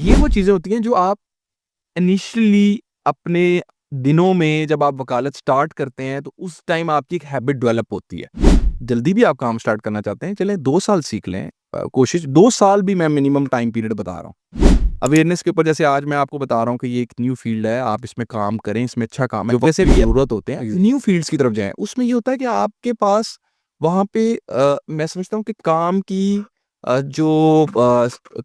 ये वो चीज़ें होती हैं जो आप इनिशियली अपने दिनों में जब आप वकालत स्टार्ट करते हैं तो उस टाइम आपकी एक हैबिट डेवलप होती है। जल्दी भी आप काम स्टार्ट करना चाहते हैं, चलें 2 साल सीख लें। कोशिश 2 साल भी मैं मिनिमम टाइम पीरियड बता रहा हूँ। अवेयरनेस के ऊपर जैसे आज मैं आपको बता रहा हूँ कि ये एक न्यू फील्ड है, आप इसमें काम करें, इसमें अच्छा काम है। जो वैसे भी ज़रूरत होते हैं, न्यू फील्ड्स की तरफ जाएँ। उसमें ये होता है कि आपके पास वहाँ पे मैं समझता हूँ कि काम की जो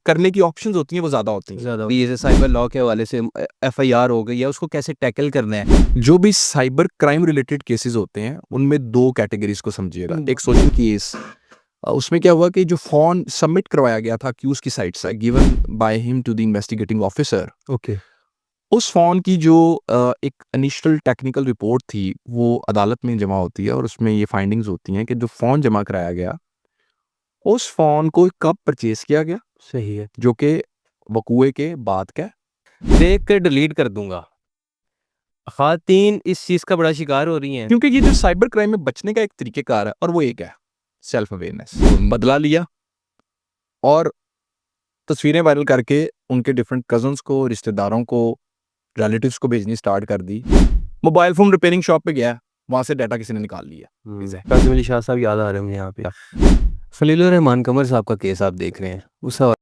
करने की ऑप्शंस होती हैं वो ज़्यादा होती हैं। ज़्यादा भी जैसे साइबर लॉ के हवाले से एफआईआर हो गई है, उसको कैसे टैकल करना है। जो भी साइबर क्राइम रिलेटेड केसेस होते हैं उनमें 2 कैटेगरीज को समझिएगा। एक सोशल केस, उसमें क्या हुआ कि जो फ़ोन सबमिट करवाया गया था अक्यूज़ की साइड से given by him to the investigating officer, okay. उस फ़ोन की जो एक इनिशियल टेक्निकल रिपोर्ट थी वो अदालत में जमा होती है और उसमें ये फाइंडिंग्स होती हैं कि जो फ़ोन जमा कराया गया, उस फ़ोन को कब परचेज़ किया गया, सही है। जो कि वक़ूए के बाद का है। देख कर डिलीट कर दूंगा। ख़वातीन इस चीज़ का बड़ा शिकार हो रही हैं। क्योंकि ये जो साइबर क्राइम में बचने का एक तरीक़ेकार है और वो एक है सेल्फ अवेयरनेस। बदला लिया और तस्वीरें वायरल करके उनके डिफरेंट कज़न्स को, रिश्तेदारों को, रिलेटिव्स को भेजनी स्टार्ट कर दी। मोबाइल फ़ोन रिपेयरिंग शॉप पे गया, वहाँ से डाटा किसी ने निकाल लिया। कासिम अली शाह साहब याद आ रहे हैं मुझे यहाँ पे। खलीलुर रहमान कमर साहब का केस आप देख रहे हैं उस हवाले।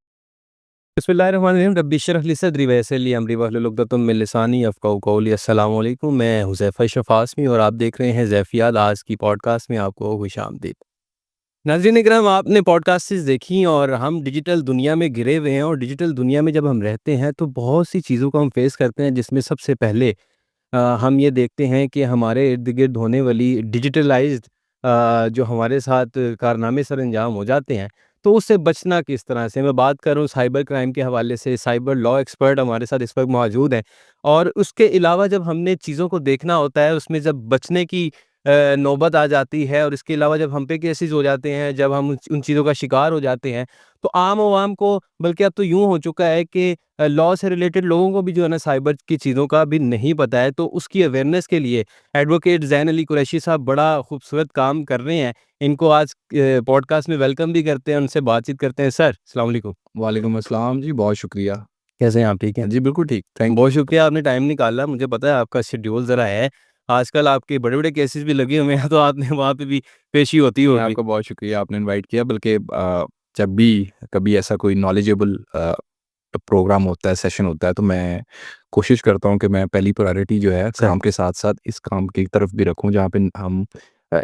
बिस्मिल्लाहिर्रहमानिर्रहीम, रब्बी इश्रह ली सदरी वयस्सिर ली अमरी वहलुल उक़दतम मिन लिसानी यफ़क़हू क़ौली। अस्सलामु अलैकुम, मैं हुज़ैफ़ा अशरफ़ आज़मी और आप देख रहे हैं ज़ैफ़ियात। आज की पॉडकास्ट में आपको खुशामदीद। नाज़रीन इकराम, आपने पॉडकास्ट्स देखी और हम डिजिटल दुनिया में घिरे हुए हैं और डिजिटल दुनिया में जब हम रहते हैं तो बहुत सी चीज़ों को हम फेस करते हैं, जिसमें सबसे पहले हम ये देखते हैं कि हमारे इर्द गिर्द होने वाली डिजिटलाइज्ड जो हमारे साथ कारनामे सर अंजाम हो जाते हैं, तो उससे बचना किस तरह से। मैं बात कर रहा हूँ साइबर क्राइम के हवाले से। साइबर लॉ एक्सपर्ट हमारे साथ इस वक्त मौजूद हैं और उसके अलावा जब हमने चीज़ों को देखना होता है, उसमें जब बचने की नौबत आ जाती है और इसके अलावा जब हम पे केसेस हो जाते हैं, जब हम उन चीज़ों का शिकार हो जाते हैं, तो आम आवाम को, बल्कि अब तो यूँ हो चुका है कि लॉ से रिलेटेड लोगों को भी जो है ना साइबर की चीज़ों का भी नहीं पता है। तो उसकी अवेयरनेस के लिए एडवोकेट ज़ैन अली कुरैशी साहब बड़ा खूबसूरत काम कर रहे हैं। इनको आज पॉडकास्ट में वेलकम भी करते हैं, उनसे बातचीत करते हैं। सर अस्सलाम वालेकुम। वालेकुम अस्सलाम जी, बहुत शुक्रिया। कैसे हैं आप? ठीक हैं? जी, बिल्कुल ठीक, थैंक बहुत शुक्रिया, आपने टाइम निकाला। मुझे पता है आपका शेड्यूल ज़रा है। आजकल आपके बड़े-बड़े केसेस भी लगे हुए हैं, तो आपने वहाँ पे भी पेशी होती मैं होगी। आपका बहुत शुक्रिया आपने इनवाइट किया, बल्कि जब भी कभी ऐसा कोई नॉलेजेबल प्रोग्राम होता है, सेशन होता है, तो मैं कोशिश करता हूँ कि मैं पहली प्रायोरिटी जो है सर, काम के साथ-साथ इस काम की तरफ भी रखूँ जहाँ पे हम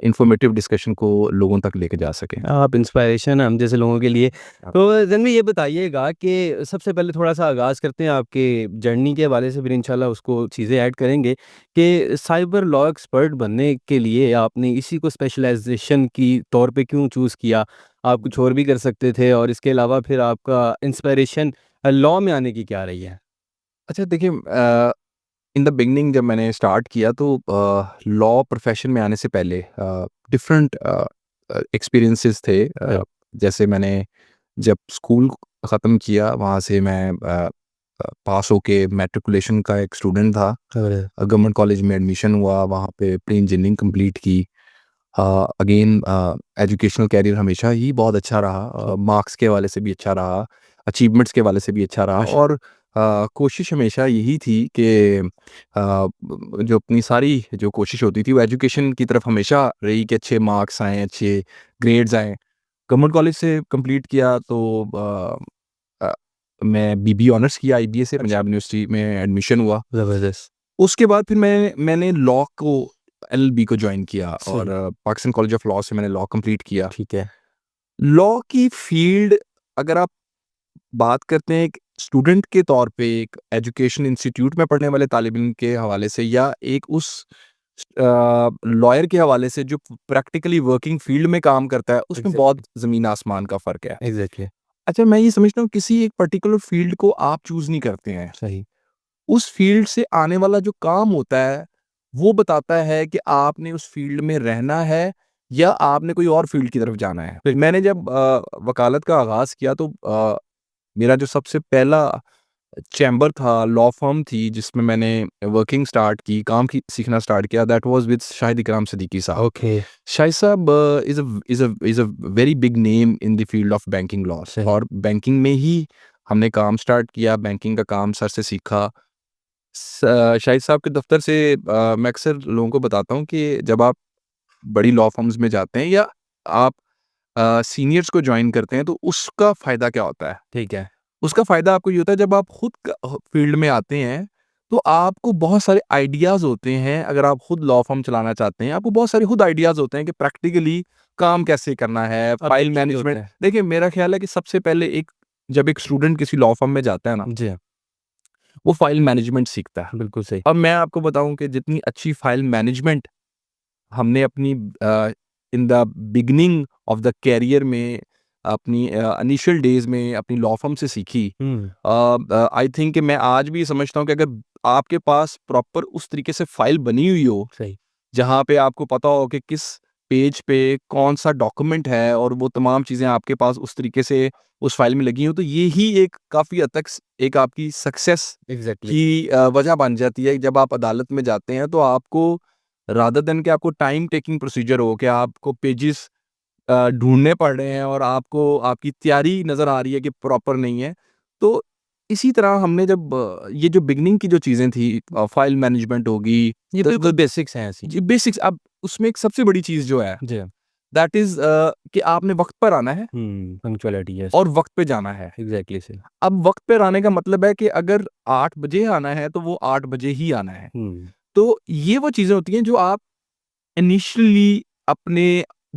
इन्फॉर्मेटिव डिस्कशन को लोगों तक लेके जा सकें। आप इंस्पिरेशन हैं हम जैसे लोगों के लिए। आप तो ज़नवी ये बताइएगा कि सबसे पहले थोड़ा-सा आगाज़ करते हैं आपके जर्नी के हवाले से, फिर इंशाल्लाह उसको चीज़ें ऐड करेंगे कि साइबर लॉ एक्सपर्ट बनने के लिए आपने इसी को स्पेशलाइज़ेशन की तौर पे क्यों चूज़ किया? आप कुछ और भी कर सकते थे और इसके अलावा फिर आपका इंस्पिरेशन लॉ में आने की क्या रही है? अच्छा देखिए, इन द बिगिनिंग जब मैंने स्टार्ट किया तो लॉ प्रोफ़ेशन में आने से पहले डिफरेंट एक्सपीरियंसेस थे। जैसे मैंने जब स्कूल ख़त्म किया, वहाँ से मैं पास होके मैट्रिकुलेशन का एक स्टूडेंट था। गवर्नमेंट कॉलेज में एडमिशन हुआ, वहाँ पे प्री इंजीनियरिंग कंप्लीट की। अगेन एजुकेशनल करियर हमेशा ही बहुत अच्छा रहा, मार्क्स के हवाले से भी अच्छा रहा, अचीवमेंट्स के हवाले से भी अच्छा रहा और कोशिश हमेशा यही थी कि जो अपनी सारी जो कोशिश होती थी वो एजुकेशन की तरफ हमेशा रही कि अच्छे मार्क्स आएँ, अच्छे ग्रेड्स आएँ। गवर्नमेंट कॉलेज से कंप्लीट किया तो अ, मैं बीबीए ऑनर्स किया आईबीए से, पंजाब यूनिवर्सिटी में एडमिशन हुआ। ज़बरदस्त। उसके बाद फिर मैंने लॉ को एलएलबी को जॉइन किया और सही। पाकिस्तान कॉलेज ऑफ लॉ से मैंने लॉ कंप्लीट किया। ठीक है। लॉ की फील्ड अगर आप बात करते हैं एक स्टूडेंट के तौर पे, एक एजुकेशन इंस्टीट्यूट में पढ़ने वाले तालिब इल्म के हवाले से या एक उस लॉयर के हवाले से जो प्रैक्टिकली वर्किंग फील्ड में काम करता है, उसमें बहुत ज़मीन आसमान का फ़र्क है। एग्ज़ैक्टली। अच्छा, मैं ये समझता हूँ किसी एक पर्टिकुलर फील्ड को आप चूज़ नहीं करते हैं। सही। उस फील्ड से आने वाला जो काम होता है, वो बताता है कि आपने उस फील्ड में रहना है या आपने कोई और फील्ड की तरफ जाना है। फिर मैंने जब वकालत का आगाज़ किया तो मेरा जो सबसे पहला चैम्बर था, लॉ फ़र्म थी जिसमें मैंने वर्किंग स्टार्ट की, काम की सीखना स्टार्ट किया, दैट वाज़ विद शाहिद इकराम सिद्दीकी साहब। ओके। शाहिद साहब is a very big name in the field of banking law सही। और बैंकिंग में ही हमने काम स्टार्ट किया, बैंकिंग का काम सर से सीखा। शाहिद साहब के दफ़्तर से मैं अक्सर लोगों को बताता हूँ कि जब आप बड़ी लॉ फर्म्स में जाते हैं या आप सीनियर्स को जॉइन करते हैं, तो उसका फ़ायदा क्या होता है? ठीक है। उसका फ़ायदा आपको ये होता है, जब आप खुद फील्ड में आते हैं, तो आपको बहुत सारे आइडियाज़ होते हैं। अगर आप खुद लॉ फर्म चलाना चाहते हैं, आपको बहुत सारे खुद आइडियाज़ होते हैं कि प्रैक्टिकली काम कैसे करना है, फाइल ऑब्जेक्टिव भी होते मैनेजमेंट। हैं। देखिए, मेरा ख़्याल है कि सबसे पहले जब एक स्टूडेंट किसी लॉ फर्म में जाता है ना, जी हाँ, वो फाइल मैनेजमेंट सीखता है। बिल्कुल सही। अब मैं आपको बताऊँ कि जितनी अच्छी फाइल मैनेजमेंट हमने अपनी in the beginning of the career में, अपनी इनिशियल डेज़ में अपनी लॉ फर्म से सीखी। हुँ, आई थिंक कि मैं आज भी समझता हूँ कि अगर आपके पास प्रॉपर उस तरीके से फाइल बनी हुई हो, सही। जहाँ पे आपको पता हो कि किस पेज पे कौन-सा डॉक्यूमेंट है और वो तमाम चीज़ें आपके पास उस तरीके से उस फाइल में लगी हों, तो ये ही एक काफ़ी हद तक एक आपकी सक्सेस एग्ज़ैक्टली। की वजह बन जाती है। जब आप अदालत में जाते हैं, तो आपको रादर देन कि आपको टाइम टेकिंग प्रोसीजर हो, कि आपको पेजेस ढूँढने पड़ रहे हैं और आपको आपकी तैयारी नज़र आ रही है कि प्रॉपर नहीं है। तो इसी तरह हमने जब ये जो बिगिनिंग की जो चीज़ें थी, फाइल मैनेजमेंट होगी, ये द बिल्कुल द बेसिक्स हैं ऐसी। जी बेसिक्स। अब उसमें एक सबसे बड़ी चीज़ जो है, जी हाँ। दैट इज़ कि आपने वक़्त पर आना है पंक्चुअलिटी यस, और वक़्त पे जाना है। एग्ज़ैक्टली सही। अब वक़्त पे आने का मतलब है कि अगर 8 बजे आना है, तो वो 8 बजे ही आना है। हुँ, तो ये वो चीज़ें होती हैं जो आप इनिशियली अपने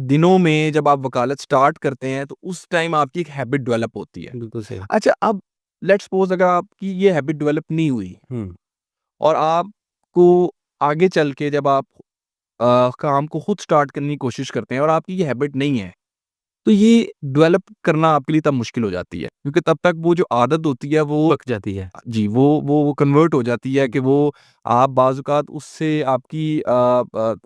दिनों में जब आप वकालत स्टार्ट करते हैं, तो उस टाइम आपकी एक हैबिट डेवलप होती है। बिल्कुल सही। अच्छा, अब लेट्स सपोज़ अगर आपकी ये हैबिट डेवलप नहीं हुई हुँ, और आपको आगे चल के जब आप काम को खुद स्टार्ट करने की कोशिश करते हैं और आपकी ये हैबिट नहीं है, तो ये डेवलप करना आपके लिए तब मुश्किल हो जाती है, क्योंकि तब तक वो जो आदत होती है वो पक जाती है। जी, वो कन्वर्ट हो जाती है कि वो आप बाज़-औक़ात उससे आपकी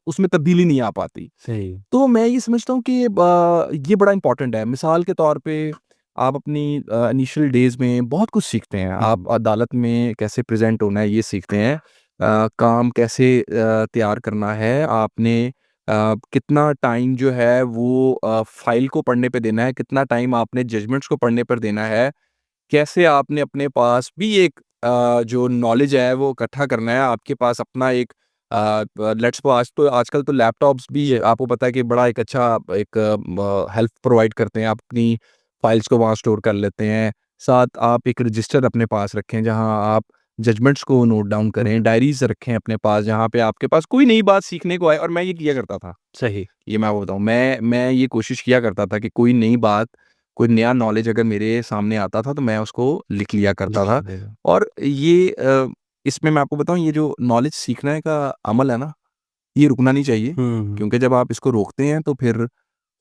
उसमें तब्दीली नहीं आ पाती। सही। तो मैं ये समझता हूँ कि ये बड़ा इम्पोर्टेंट है। मिसाल के तौर पे आप अपनी इनिशियल डेज़ में बहुत कुछ सीखते हैं। हुँ, आप अदालत में कैसे प्रेज़ेंट होना है, ये सीखते हैं। काम कैसे तैयार करना है, आपने कितना टाइम जो है वो फ़ाइल को पढ़ने पे देना है, कितना टाइम आपने जजमेंट्स को पढ़ने पर देना है, कैसे आपने अपने पास भी एक जो नॉलेज है वो इकट्ठा करना है। आपके पास अपना एक लेट्स सपोज़ आजकल तो लैपटॉप्स भी आपको पता है कि बड़ा एक अच्छा एक हेल्प प्रोवाइड करते हैं। आप अपनी फाइल्स को वहाँ स्टोर कर लेते हैं। साथ आप एक रजिस्टर अपने पास रखें जहाँ आप जजमेंट्स को नोट डाउन हुँ, करें, डायरीज़ रखें अपने पास जहाँ पे आपके पास कोई नई बात सीखने को आए। और मैं ये किया करता था। सही। ये मैं आपको बताऊँ, मैं ये कोशिश किया करता था कि कोई नई बात, कोई नया नॉलेज अगर मेरे सामने आता था, तो मैं उसको लिख लिया करता लिख था। देगा। और इसमें मैं आपको बताऊँ, ये जो नॉलेज सीखने का अमल है ना, ये रुकना नहीं चाहिए, हुँ, क्योंकि जब आप इसको रोकते हैं, तो फिर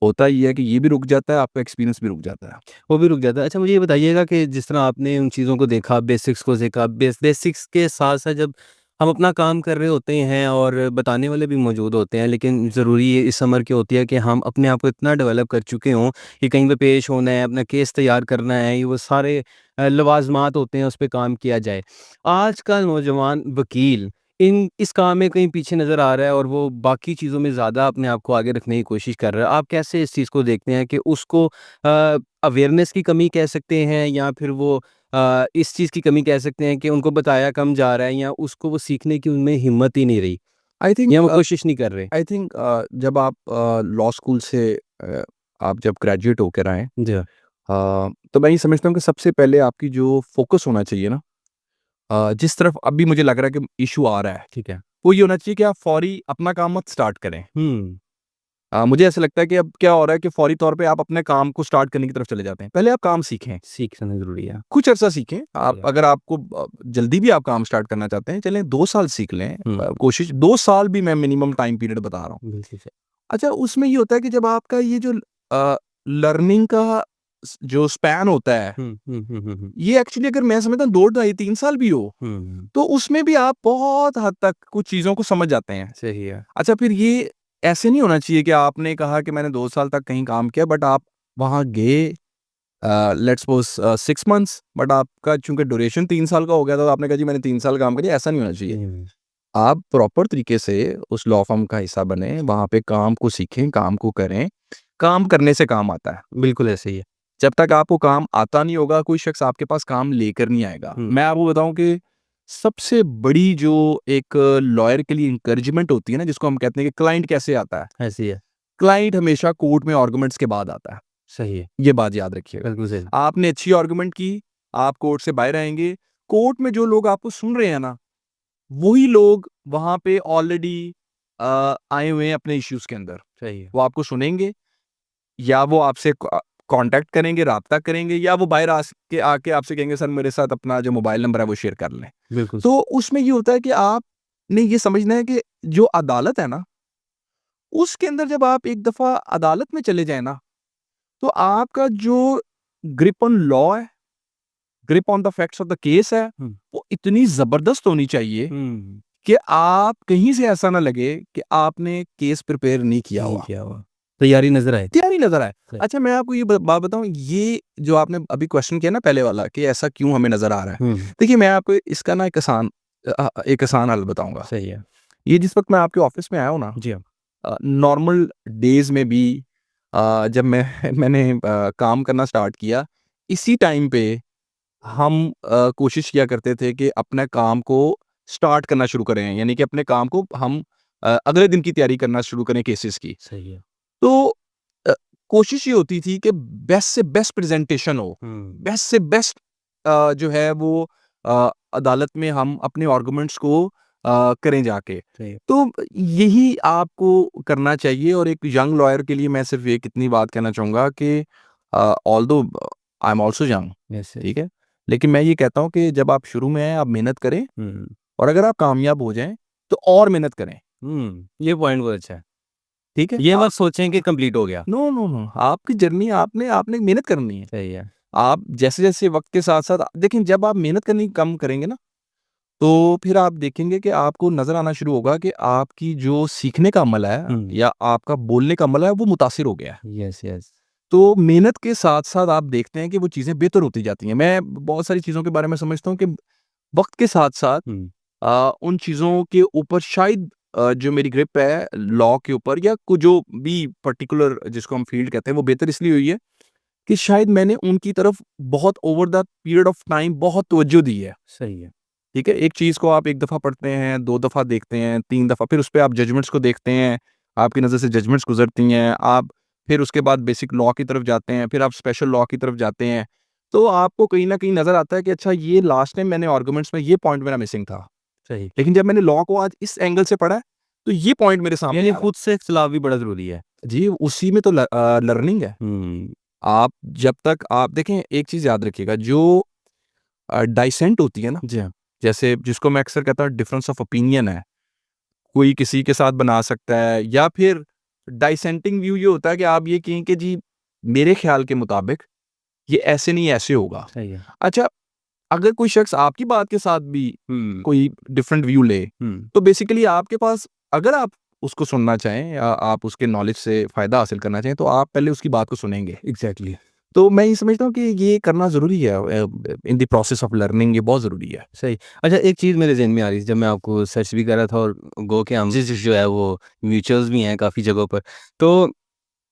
होता ये है कि ये भी रुक जाता है, आपका एक्सपीरियंस भी रुक जाता है। वो भी रुक जाता है। अच्छा मुझे ये बताइएगा कि जिस तरह आपने उन चीज़ों को देखा, बेसिक्स को सीखा, बेसिक्स के साथ-साथ जब हम अपना काम कर रहे होते हैं और बताने वाले भी मौजूद होते हैं, लेकिन ज़रूरी ये इस उम्र की होती है कि हम अपने आप को इतना डेवलप कर चुके हों कि कहीं पे पेश होना है, अपना केस तैयार करना है, ये वो सारे लवाज़मात होते हैं, उस पे काम किया जाए। आज का नौजवान वकील इस काम में कहीं पीछे नज़र आ रहा है और वो बाकी चीज़ों में ज़्यादा अपने आप को आगे रखने की कोशिश कर रहा है। आप कैसे इस चीज़ को देखते हैं कि उसको अवेयरनेस की कमी कह सकते हैं या फिर वो इस चीज़ की कमी कह सकते हैं कि उनको बताया कम जा रहा है या उसको वो सीखने की उनमें हिम्मत ही नहीं रही आई थिंक या वो कोशिश नहीं कर रहे? आई थिंक जब आप लॉ स्कूल से आप जब ग्रेजुएट होकर आएँ, जी हाँ, तो मैं ये समझता हूँ कि सबसे पहले आपकी जो फ़ोकस होना चाहिए ना, जिस तरफ अभी मुझे लग रहा है कि इश्यू आ रहा है, ठीक है। वो ये होना चाहिए कि आप फ़ौरी अपना काम मत स्टार्ट करें। हुँ, मुझे ऐसा लगता है कि अब क्या हो रहा है कि फ़ौरी तौर पे आप अपने काम को स्टार्ट करने की तरफ चले जाते हैं। पहले आप काम सीखें, सीखना ज़रूरी है। कुछ अरसा सीखें। आप जी हाँ। अगर आपको जल्दी भी आप काम स्टार्ट करना चाहते हैं, चलें 2 साल सीख लें। हुँ, कोशिश 2 साल भी मैं मिनिमम टाइम पीरियड बता रहा हूँ। बिल्कुल सही। अच्छा, उसमें ये होता है कि जब आपका ये जो लर्निंग का जो स्पैन होता है, हुँ, हुँ, हुँ, हुँ, हुँ। ये एक्चुअली अगर मैं समझता हूँ 2 ढाई 3 साल भी हो, हुँ, तो उसमें भी आप बहुत हद तक कुछ चीज़ों को समझ जाते हैं। सही है। अच्छा, फिर ये ऐसे नहीं होना चाहिए कि आपने कहा कि मैंने 2 साल तक कहीं काम किया, बट आप वहाँ गए लेट्स सपोज़ 6 मंथ्स, बट आपका चूँकि ड्यूरेशन 3 साल का हो गया था, तो आपने कहा जी मैंने 3 साल काम किया, ऐसा नहीं होना चाहिए। हुँ, आप प्रॉपर तरीके से उस लॉ फर्म का हिस्सा बनें, वहाँ पे काम को सीखें, काम को करें, काम करने से काम आता है। बिल्कुल ऐसे ही है। जब तक आपको काम आता नहीं होगा, कोई शख्स आपके पास काम लेकर नहीं आएगा। मैं आपको बताऊं कि सबसे बड़ी जो एक लॉयर के लिए इंकरेजमेंट होती है ना, जिसको हम कहते हैं कि क्लाइंट कैसे आता है, ऐसी है। क्लाइंट हमेशा कोर्ट में आर्गुमेंट्स के बाद आता है। सही है, ये बात याद रखिएगा। बिल्कुल सही। आपने अच्छी आर्गुमेंट की, आप कोर्ट से बाहर आएंगे, कोर्ट में जो लोग आपको सुन रहे हैं ना, वही लोग वहां पे ऑलरेडी आए हुए हैं अपने इश्यूज के अंदर। सही है। वो आपको सुनेंगे, या वो आपसे कांटेक्ट करेंगे, राब्ता करेंगे, या वो बाहर आके आपसे कहेंगे सर मेरे साथ अपना जो मोबाइल नंबर है वो शेयर कर लें। बिल्कुल। तो उसमें ये होता है कि आपने ये समझना है कि जो अदालत है ना, उसके अंदर जब आप एक दफा अदालत में चले जाए ना, तो आपका जो ग्रिप ऑन लॉ है, grip on the facts of the case है, वो इतनी जबरदस्त होनी चाहिए कि आप कहीं से ऐसा ना लगे कि आपने केस प्रिपेयर नहीं किया नहीं हुआ, किया हुआ, तैयारी नजर आए। तैयारी नजर आए। सही। अच्छा, मैं आपको ये बात बताऊं, ये जो आपने अभी क्वेश्चन किया ना पहले वाला कि ऐसा क्यों हमें नजर आ रहा है, देखिए मैं आपको इसका ना एक आसान हल बताऊंगा। सही है। ये जिस वक्त मैं आपके ऑफिस में आया हूँ ना, जी हाँ। नॉर्मल डेज में भी जब मैंने काम करना स्टार्ट किया, इसी टाइम पे हम कोशिश किया करते थे कि अपने काम को स्टार्ट करना शुरू करें, यानी कि अपने काम को हम अगले दिन की तैयारी करना शुरू करें केसेस की। सही है। तो अ, कोशिश ये होती थी कि बेस्ट से बेस्ट प्रेजेंटेशन हो, बेस्ट से बेस्ट जो है वो अदालत में हम अपने आर्गुमेंट्स को करें जाके। सही है। तो यही आपको करना चाहिए, और एक यंग लॉयर के लिए मैं सिर्फ एक इतनी बात कहना चाहूँगा कि although I am also young, yes yes. ठीक है, लेकिन मैं ये कहता हूँ कि जब आप शुरू में हैं आप मेहनत करें, और अगर आप कामयाब हो जाएं तो और मेहनत करें। ये पॉइंट बहुत अच्छा है। ठीक है, ये मत सोचें कि कंप्लीट हो गया। नो नो नो, आपकी जर्नी आपने आपने मेहनत करनी है। सही है। आप जैसे जैसे वक्त के साथ साथ देखिए, जब आप मेहनत करनी कम करेंगे ना, तो फिर आप देखेंगे कि आपको नजर आना शुरू होगा कि आपकी जो सीखने का अमल है या आपका बोलने का अमल है वो मुतासिर हो गया है। Yes yes. तो मेहनत के साथ साथ आप देखते हैं कि वो चीज़ें बेहतर होती जाती हैं। मैं बहुत सारी चीज़ों के बारे में समझता हूँ कि वक्त के साथ साथ उन चीज़ों के ऊपर शायद जो मेरी ग्रिप है लॉ के ऊपर, या जो भी पर्टिकुलर जिसको हम फील्ड कहते हैं, वो बेहतर इसलिए हुई है कि शायद मैंने उनकी तरफ बहुत over the period of time बहुत तवज्जो दी है। सही है। ठीक है, एक चीज़ को आप एक दफ़ा पढ़ते हैं, 2 दफ़ा देखते हैं, 3 दफ़ा, फिर उसपे आप जजमेंट्स को देखते हैं, आपकी नज़र से जजमेंट्स गुज़रती हैं, आप फिर उसके बाद बेसिक लॉ की तरफ जाते हैं, फिर आप स्पेशल लॉ की तरफ जाते हैं, तो आपको कहीं न कहीं नज़र आता है कि अच्छा ये लास्ट टाइम मैंने आर्गुमेंट्स में ये पॉइंट मेरा मिसिंग था। सही। लेकिन जब मैंने लॉ को आज इस एंगल से पढ़ा है, तो ये पॉइंट मेरे सामने यानी आ रहा खुद से इख्तिलाफ भी बड़ा ज़रूरी है। है। जी, उसी में तो लर्निंग है। आप जब तक आप देखें, एक चीज़ याद रखिएगा, जो डाइसेंट होती है ना, जी हाँ। जैसे जिसको मैं अक्सर कहता हूँ डिफरेंस ऑफ ओपिनियन है, कोई किसी के साथ बना सकता है, या फिर डाइसेंटिंग व्यू ये होता है कि आप ये कहें कि जी मेरे ख्याल के मुताबिक ये ऐसे नहीं ऐसे होगा। सही है। अच्छा, अगर कोई शख्स आपकी बात के साथ भी कोई डिफरेंट व्यू ले, तो बेसिकली आपके पास, अगर आप उसको सुनना चाहें या आप उसके नॉलेज से फ़ायदा हासिल करना चाहें, तो आप पहले उसकी बात को सुनेंगे। एग्ज़ैक्टली। तो मैं ये समझता हूँ कि ये करना ज़रूरी है, in the process of learning ये बहुत ज़रूरी है। सही। अच्छा, एक चीज़ मेरे ज़हन में आ रही थी जब मैं आपको सर्च भी कर रहा था, और गो के हम जो है वो म्यूचुअल्स भी हैं काफ़ी जगहों पर। तो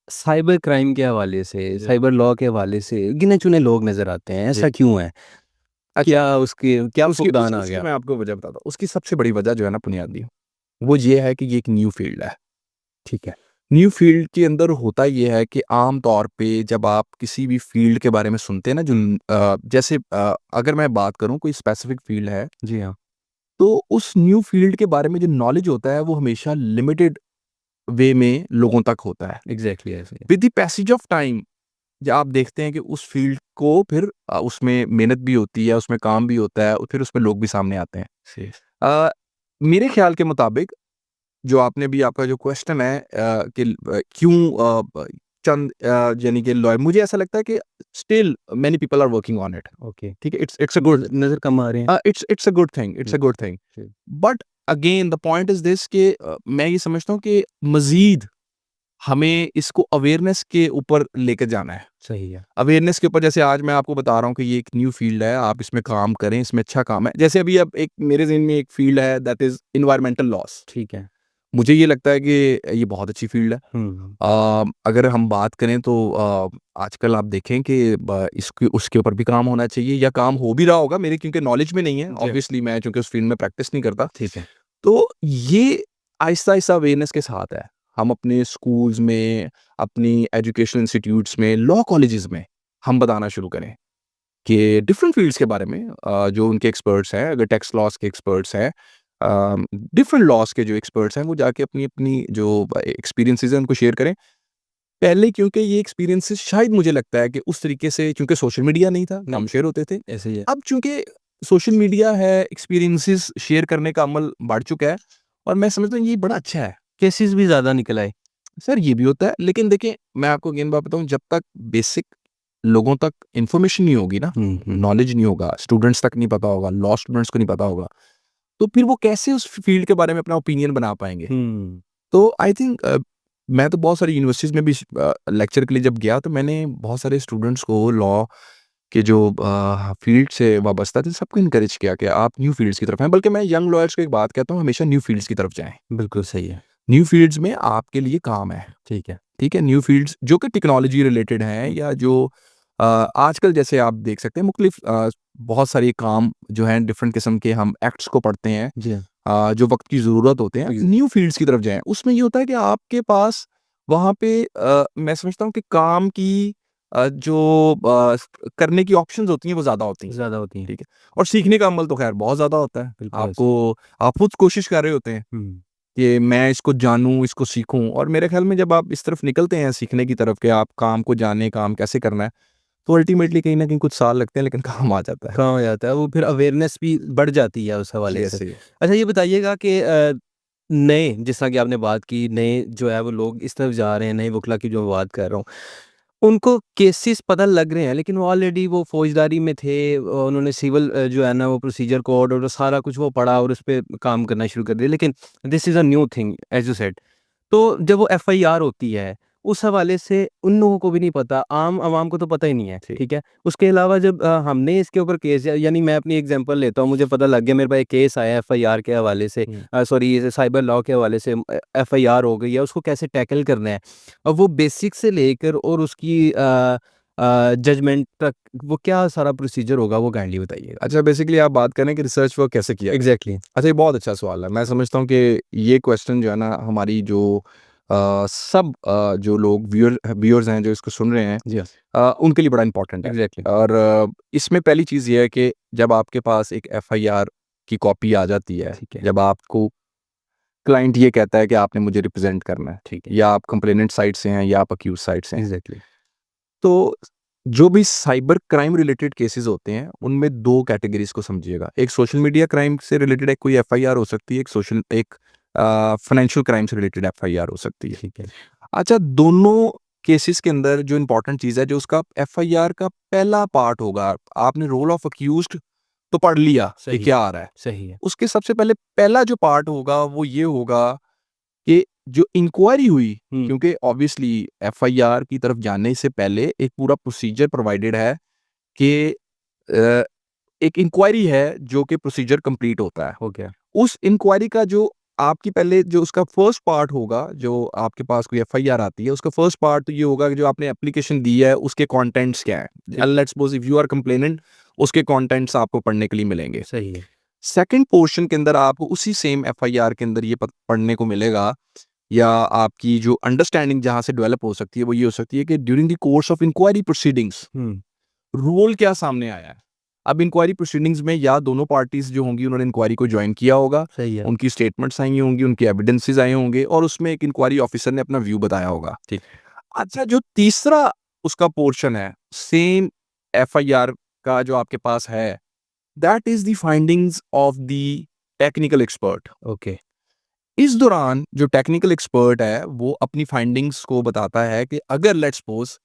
साइबर क्राइम के हवाले से, जी। साइबर लॉ के हवाले से गिने-चुने लोग नज़र आते हैं, जी। ऐसा क्यों है? अच्छा, क्या उसकी क्या उसकी फुकदान आ उसकी गया? मैं आपको वजह बताता हूँ। उसकी सबसे बड़ी वजह जो है ना बुनियादी, वो ये है कि ये एक न्यू फील्ड है। ठीक है। न्यू फील्ड के अंदर होता ये है कि आम तौर पे जब आप किसी भी फील्ड के बारे में सुनते हैं ना, जो जैसे अगर मैं बात करूँ कोई स्पेसिफिक फील्ड है, जी हाँ। तो उस न्यू फील्ड के बारे में जो नॉलेज होता है वो हमेशा लिमिटेड वे में लोगों तक होता है। एग्ज़ैक्टली ऐसे ही। With the passage of time जब आप देखते हैं कि उस फील्ड को फिर उसमें मेहनत भी होती है, उसमें काम भी होता है, और फिर उसमें लोग भी सामने आते हैं। सही। अ, मेरे ख्याल के मुताबिक जो आपने भी आपका जो क्वेश्चन है कि क्यों चंद यानी कि लॉयर, मुझे ऐसा लगता है कि still many people are working on it. Okay. ठीक है, इट्स अ गुड, नज़र कम आ रहे हैं। It's a good thing, it's a good thing. जी। But again the point is this कि मैं ये समझता हूँ कि मजीद हमें इसको अवेयरनेस के ऊपर लेकर जाना है। सही है। अवेयरनेस के ऊपर, जैसे आज मैं आपको बता रहा हूँ कि ये एक न्यू फील्ड है, आप इसमें काम करें, इसमें अच्छा काम है। जैसे अभी अब एक मेरे ज़हन में एक फील्ड है दैट इज़ एनवायरमेंटल लॉस। ठीक है। मुझे ये लगता है कि ये बहुत अच्छी फ़ील्ड है। हुँ, अगर हम बात करें तो आजकल आप देखें कि इसके उसके ऊपर भी काम होना चाहिए या काम हो भी रहा होगा मेरे क्योंकि नॉलेज में नहीं है। जी, ऑब्वियसली मैं चूँकि उस फ़ील्ड में प्रैक्टिस नहीं करता। ठीक है। तो ये आहिस्ता-आहिस्ता अवेयरनेस के साथ है। हम अपने स्कूल्स में, अपनी एजुकेशनल इंस्टीट्यूट्स में, लॉ कॉलेजेस में हम बताना शुरू करें कि डिफरेंट फ़ील्ड्स के बारे में जो उनके एक्सपर्ट्स हैं, अगर टैक्स लॉज़ के एक्सपर्ट्स हैं, डिफरेंट लॉज़ के जो एक्सपर्ट्स हैं, वो जाके अपनी-अपनी जो एक्सपीरियंसेस हैं, उनको शेयर करें। पहले क्योंकि ये एक्सपीरियंसेस शायद मुझे लगता है कि उस तरीके से क्योंकि सोशल मीडिया नहीं था, कम शेयर होते थे। ऐसे ही है। अब चूँकि सोशल मीडिया है, एक्सपीरियंसेस शेयर करने का अमल बढ़ चुका है और मैं समझता हूँ ये बड़ा अच्छा है। केसेस भी ज़्यादा निकल आए। सर ये भी होता है, लेकिन देखिए मैं आपको अगेन बात बताऊँ जब तक बेसिक लोगों तक इन्फॉर्मेशन नहीं होगी ना, हुँ, हुँ। नॉलेज नहीं होगा, स्टूडेंट्स तक नहीं पता होगा, लॉ स्टूडेंट्स को नहीं पता होगा, तो फिर वो कैसे उस फील्ड के बारे में अपना ओपिनियन बना पाएँगे? हुँ, तो आई थिंक मैं तो बहुत सारी यूनिवर्सिटीज़ में भी लेक्चर के लिए जब गया तो मैंने बहुत सारे स्टूडेंट्स को लॉ के जो फील्ड से वाबस्ता थे सबको इनकरेज किया कि आप न्यू फील्ड्स की तरफ आएँ, बल्कि मैं यंग लॉयर्स को एक बात कहता हूँ हमेशा न्यू फील्ड्स की तरफ जाएँ। बिल्कुल सही है। न्यू फील्ड्स में आपके लिए काम है, ठीक है। ठीक है? न्यू फील्ड्स जो कि टेक्नोलॉजी रिलेटेड हैं या जो आजकल जैसे आप देख सकते हैं मुख्तलिफ बहुत सारे काम जो हैं डिफरेंट किस्म के हम एक्ट्स को पढ़ते हैं जी हाँ। जो वक़्त की ज़रूरत होते हैं, न्यू फील्ड्स की तरफ जाएँ। उसमें ये होता है कि आपके पास वहाँ पे मैं समझता हूँ कि काम की जो करने की ऑप्शंस होती हैं वो ज़्यादा होती हैं, ज़्यादा होती हैं। ठीक है? और सीखने का अमल तो ख़ैर बहुत ज़्यादा होता है। बिल्कुल ऐसे। आपको आप खुद कोशिश कर रहे होते हैं हुँ, कि मैं इसको जानूँ, इसको सीखूँ और मेरे ख़्याल में जब आप इस तरफ निकलते हैं सीखने की तरफ कि आप काम को जानें, काम कैसे करना है, तो अल्टीमेटली कहीं न कहीं कुछ साल लगते हैं लेकिन काम आ जाता है। कहाँ हो जाता है वो फिर अवेयरनेस भी बढ़ जाती है उस हवाले से। यस, ये अच्छा ये बताइएगा कि नए जिस तरह की आपने बात की, नए जो है वो लोग इस तरफ जा रहे हैं, नए वकला की जो मैं बात कर रहा हूँ। उनको केसेस पता लग रहे हैं लेकिन वो ऑलरेडी वो फ़ौजदारी में थे उन्होंने सिविल जो है ना वो प्रोसीजर कोड और सारा कुछ वो पढ़ा और उस पे काम करना शुरू कर दिया। लेकिन this is a new thing as you said. तो जब वो एफआईआर होती है, उस हवाले से उन लोगों को भी नहीं पता, आम आवाम को तो पता ही नहीं है, ठीक। ठीक है? उसके अलावा जब हमने इसके ऊपर केस यानी मैं अपनी एग्ज़ाम्पल लेता हूँ, मुझे पता लग गया मेरे पास एक केस आया एफआईआर के हवाले से हुँ। सॉरी साइबर लॉ के हवाले से एफआईआर हो गई है, उसको कैसे टैकल करना है। अब वो बेसिक से लेकर और उसकी जजमेंट तक वो क्या सारा प्रोसीजर होगा, वो काइंडली बताइएगा? अच्छा बेसिकली आप बात कर रहे हैं कि रिसर्च वर्क कैसे किया जाए? एग्ज़ैक्टली। अच्छा ये बहुत अच्छा सवाल है। मैं समझता हूँ कि ये क्वेश्चन जो है ना हमारी जो सब जो लोग व्यूअर्स हैं जो इसको सुन रहे हैं जी हाँ, उनके लिए बड़ा इम्पोर्टेंट है। एग्ज़ैक्टली। और इसमें पहली चीज़ ये है कि जब आपके पास एक एफआईआर की कॉपी आ जाती है, ठीक है, जब आपको क्लाइंट ये कहता है कि आपने मुझे रिप्रेज़ेंट करना है ठीक है। या आप कंप्लेनेंट साइड से हैं या आप अक्यूज़ साइड से हैं। एग्ज़ैक्टली। तो जो भी साइबर क्राइम रिलेटेड केसेस होते हैं, उनमें 2 कैटेगरीज़ को समझिएगा। एक सोशल मीडिया क्राइम से रिलेटेड एक कोई एफआईआर हो सकती है, एक फाइनेंशियल क्राइम से रिलेटेड एफआईआर हो सकती है। ठीक है। अच्छा, दोनों केसेस के अंदर जो इम्पोर्टेंट चीज़ है, जो उसका एफआईआर का पहला पार्ट होगा, आपने रोल ऑफ अक्यूज़्ड तो पढ़ लिया कि सही क्या है, आ रहा है। सही है। उसके सबसे पहले पहला जो पार्ट होगा, वो ये होगा कि जो इंक्वायरी हुई हुँ, क्योंकि ऑब्वियसली एफआईआर की तरफ जाने से पहले एक पूरा प्रोसीजर प्रोवाइडेड है कि अ, एक इंक्वायरी है जो कि प्रोसीजर कंप्लीट होता है। हो गया। उस इंक्वायरी का जो आपकी पहले जो उसका फर्स्ट पार्ट होगा, जो आपके पास कोई एफआईआर आती है, उसका फर्स्ट पार्ट तो ये होगा कि जो आपने एप्लीकेशन दी है, उसके कंटेंट्स क्या हैं? ठीक let's suppose if you are complainant उसके कंटेंट्स आपको पढ़ने के लिए मिलेंगे। सही है। सेकंड पोर्शन के अंदर आपको उसी सेम एफआईआर के अंदर ये पढ़ने को मिलेगा या आपकी जो अंडरस्टैंडिंग जहाँ से डेवलप हो सकती है वो ये हो सकती है कि during the course of inquiry proceedings hmm, role क्या सामने आया है। अब इंक्वायरी प्रोसीडिंग्स में या दोनों पार्टीज जो होंगी उन्होंने इंक्वायरी को ज्वाइन किया होगा, सही है। उनकी स्टेटमेंट्स आई होंगी, उनके एविडेंसेस आए होंगे और उसमें एक इंक्वायरी ऑफिसर ने अपना व्यू बताया होगा। ठीक। अच्छा, जो तीसरा उसका पोर्शन है सेम एफआईआर का जो आपके पास है, that is the findings of the technical expert. Okay, इस दौरान जो टेक्निकल एक्सपर्ट है वो अपनी फाइंडिंग्स को बताता है कि अगर लेट्स सपोज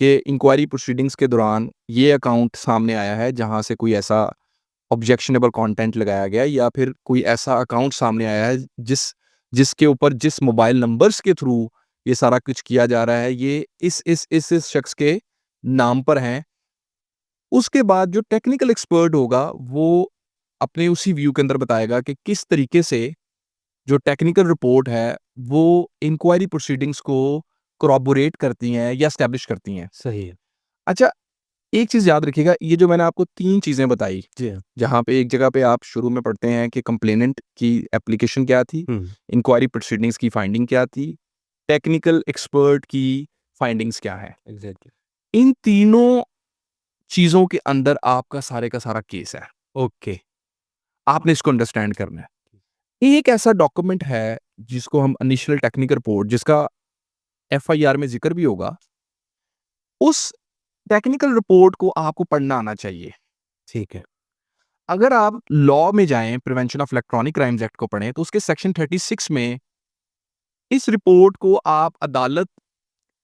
कि इंक्वायरी प्रोसीडिंग्स के दौरान ये अकाउंट सामने आया है जहां से कोई ऐसा ऑब्जेक्शनेबल कंटेंट लगाया गया है या फिर कोई ऐसा अकाउंट सामने आया है जिसके ऊपर जिस मोबाइल नंबर्स के थ्रू ये सारा कुछ किया जा रहा है ये इस शख्स के नाम पर हैं। उसके बाद जो टेक्निकल एक्सपर्ट होगा वो अपने उसी व्यू के अंदर बताएगा कि किस तरीके से जो टेक्निकल रिपोर्ट है वो इंक्वायरी प्रोसीडिंग्स को corroborate करती हैं या एस्टैब्लिश करती हैं। सही है। अच्छा, एक चीज़ याद रखिएगा, ये जो मैंने आपको 3 चीज़ें बताई, जी हाँ। जहाँ पे एक जगह पे आप शुरू में पढ़ते हैं कि कंप्लेनेंट की एप्लीकेशन क्या थी, हुँ, इंक्वायरी प्रोसीडिंग्स की फाइंडिंग क्या थी, टेक्निकल एक्सपर्ट की फाइंडिंग्स क्या है। एग्ज़ैक्टली। इन तीनों चीज़ों के अंदर आपका सारे का सारा केस है। ओके। आपने इसको अंडरस्टैंड करना है। एक ऐसा डॉक्यूमेंट है जिसको हम इनिशियल टेक्निकल रिपोर्ट, जिसका एफआईआर में ज़िक्र भी होगा, उस टेक्निकल रिपोर्ट को आपको पढ़ना आना चाहिए। ठीक है। अगर आप लॉ में जाएँ, prevention of electronic crimes act को पढ़ें, तो उसके सेक्शन 36 में इस रिपोर्ट को आप अदालत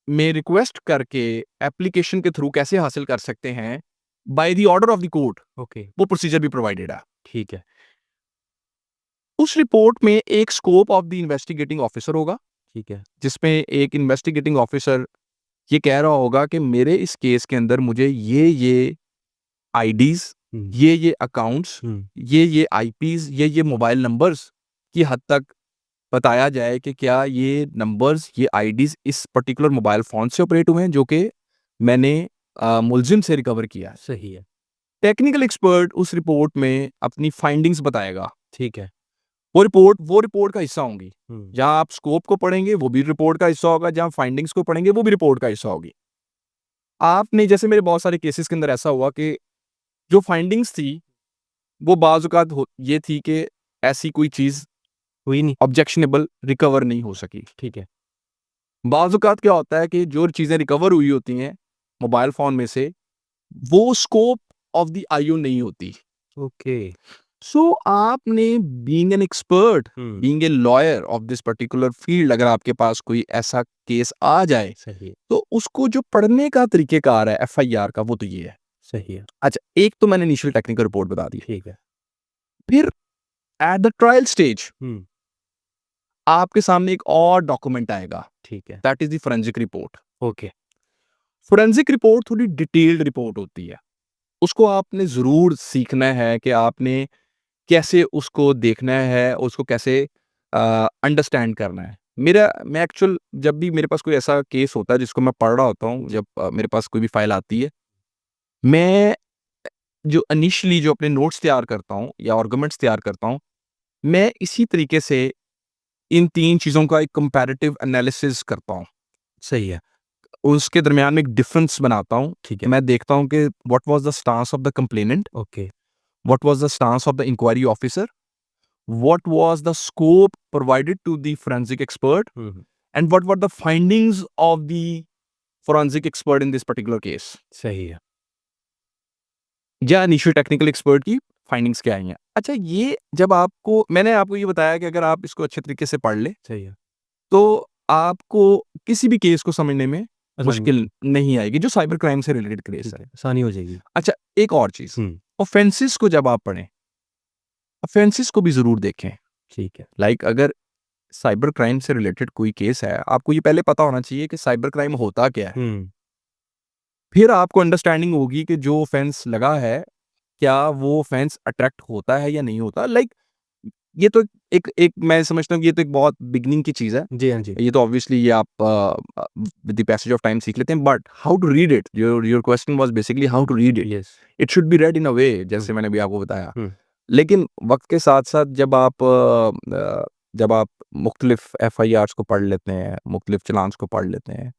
में रिक्वेस्ट करके एप्लीकेशन के थ्रू कैसे हासिल कर सकते हैं, by the order of the court, okay. वो प्रोसीजर भी प्रोवाइडेड है। ठीक है। उस रिपोर्ट में एक scope of the investigating officer होगा, ठीक है। जिसमें एक इन्वेस्टिगेटिंग ऑफिसर ये कह रहा होगा कि मेरे इस केस के अंदर मुझे ये आईडीज़, हुँ, ये अकाउंट्स, हुँ, ये आईपीज़, ये मोबाइल नंबर्स की हद तक बताया जाए कि क्या ये नंबर्स, ये आईडीज़ इस पर्टिकुलर मोबाइल फ़ोन से ऑपरेट हुए हैं, जो कि मैंने मुलज़िम से रिकवर किया है। सही है। टेक्निकल एक्सपर्ट उस रिपोर्ट में अपनी फाइंडिंग्स बताएगा। ठीक है। वो रिपोर्ट का हिस्सा होंगी। हुँ, जहाँ आप स्कोप को पढ़ेंगे, वो भी रिपोर्ट का हिस्सा होगा, जहाँ फाइंडिंग्स को पढ़ेंगे, वो भी रिपोर्ट का हिस्सा होगी। आपने, जैसे मेरे बहुत सारे केसेस के अंदर ऐसा हुआ कि जो फाइंडिंग्स थी, वो बाज़ औक़ात ये थी कि ऐसी कोई चीज़ हुई नहीं। ऑब्जेक्शनेबल रिकवर नहीं हो सकी। ठीक है। बाज़ औक़ात क्या होता है कि जो चीज़ें रिकवर हुई होती हैं मोबाइल फ़ोन में से, वो स्कोप ऑफ द आईओ नहीं होती। ओके। सो आपने, being an expert, hmm, being a lawyer of this particular field, अगर आपके पास कोई ऐसा केस आ जाए, सही है, तो उसको जो पढ़ने का तरीक़ेकार है एफआईआर का, वो तो ये है। सही है। अच्छा, एक तो मैंने इनिशियल टेक्निकल रिपोर्ट बता दी। ठीक है। फिर एट द ट्रायल स्टेज हुँ, आपके सामने एक और डॉक्यूमेंट आएगा, ठीक है। That is the forensic report. Okay. Forensic report थोड़ी डिटेल्ड रिपोर्ट होती है। उसको आपने ज़रूर सीखना है कि आपने कैसे उसको देखना है, उसको कैसे अंडरस्टैंड करना है। मैं एक्चुअल जब भी मेरे पास कोई ऐसा केस होता है जिसको मैं पढ़ रहा होता हूँ, जब मेरे पास कोई भी फाइल आती है, मैं जो इनिशियली जो अपने नोट्स तैयार करता हूँ या आर्गुमेंट्स तैयार करता हूँ, मैं इसी तरीके से इन 3 चीज़ों का एक कंपैरेटिव एनालिसिस करता हूँ। सही है। उसके दरमियान में एक डिफरेंस बनाता हूँ। ठीक है। मैं देखता हूँ कि what was the stance of the complainant, okay. What was the stance of the inquiry officer, what was the scope provided to the forensic expert, hmm, hmm, and what were the findings of the forensic expert in this particular case, सही है। या initial technical expert की findings क्या आई हैं। अच्छा, ये जब आपको, मैंने आपको ये बताया कि अगर आप इसको अच्छे तरीके से पढ़ लें, सही है। तो आपको किसी भी केस को समझने में आसानी मुश्किल नहीं आएगी, जो साइबर क्राइम से रिलेटेड केस ठीक है। है, आसानी हो जाएगी। अच्छा, एक और चीज़, हुँ, ऑफेंसेस को जब आप पढ़ें, ऑफेंसेस को भी ज़रूर देखें। ठीक है। लाइक अगर साइबर क्राइम से रिलेटेड कोई केस है, आपको ये पहले पता होना चाहिए कि साइबर क्राइम होता क्या है। हुँ, फिर आपको अंडरस्टैंडिंग होगी कि जो ऑफेंस लगा है, क्या वो ऑफेंस अट्रैक्ट होता है या नहीं होता। लाइक ये तो एक एक मैं समझता हूँ कि ये तो एक बहुत बिगिनिंग की चीज़ है। जी, हाँ जी। ये तो ऑब्वियसली ये आप with the passage of time सीख लेते हैं, but how to read it, your your question was basically how to read it. Yes. It should be read in a way, hmm, जैसे मैंने अभी आपको बताया। हुँ, लेकिन वक़्त के साथ-साथ जब आप मुख्तलिफ एफआईआर्स को पढ़ लेते हैं, मुख्तलिफ चालान्स को पढ़ लेते हैं,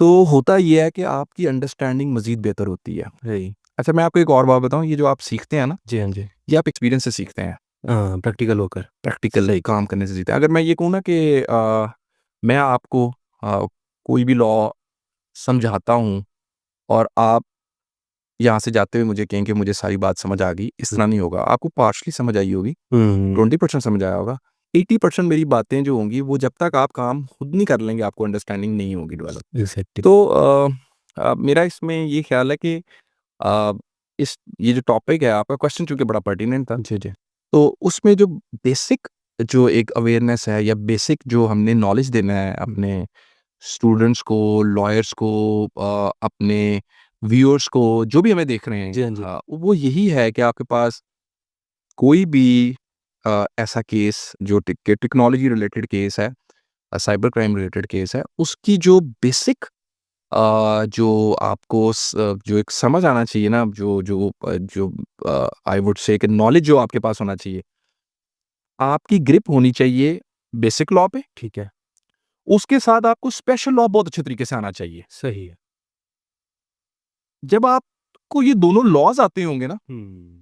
तो होता ये है कि आपकी अंडरस्टैंडिंग मज़ीद बेहतर होती है। सही। अच्छा, मैं आपको एक और बात बताऊँ, ये जो आप सीखते हैं ना, जी, हाँ जी। ये आप एक्सपीरियंस से सीखते हैं, हाँ, प्रैक्टिकल होकर। प्रैक्टिकल काम करने से सीखते हैं। अगर मैं ये कहूँ ना कि मैं आपको कोई भी लॉ समझाता हूँ और आप यहाँ से जाते हुए मुझे कहें कि मुझे सारी बात समझ आ गई, इस हुँ, तरह नहीं होगा। आपको पार्शियली समझ आई होगी, हुँ, 20% समझ आया होगा, 80% मेरी बातें जो होंगी, वो जब तक आप काम खुद नहीं कर लेंगे, आपको अंडरस्टैंडिंग नहीं होगी डेवलप। एग्ज़ैक्टली। तो मेरा इसमें ये ख़्याल है कि अ, ये जो टॉपिक है, आपका क्वेश्चन चूँकि बड़ा पर्टिनेंट था, जी, जी। तो उसमें जो बेसिक जो एक अवेयरनेस है या बेसिक जो हमने नॉलेज देना है हुँ, अपने स्टूडेंट्स को, लॉयर्स को, अपने व्यूअर्स को, जो भी हमें देख रहे हैं, जी, हाँ जी। वो यही है कि आपके पास कोई भी ऐसा केस जो टेक्नोलॉजी रिलेटेड केस है, साइबर क्राइम रिलेटेड केस है, उसकी जो बेसिक जो आपको जो एक समझ आना चाहिए ना, जो आई वुड से कि नॉलेज जो आपके पास होना चाहिए, आपकी ग्रिप होनी चाहिए बेसिक लॉ पे, ठीक है, उसके साथ आपको स्पेशल लॉ बहुत अच्छे तरीके से आना चाहिए। सही है। जब आपको ये दोनों लॉज आते होंगे ना, हुँ,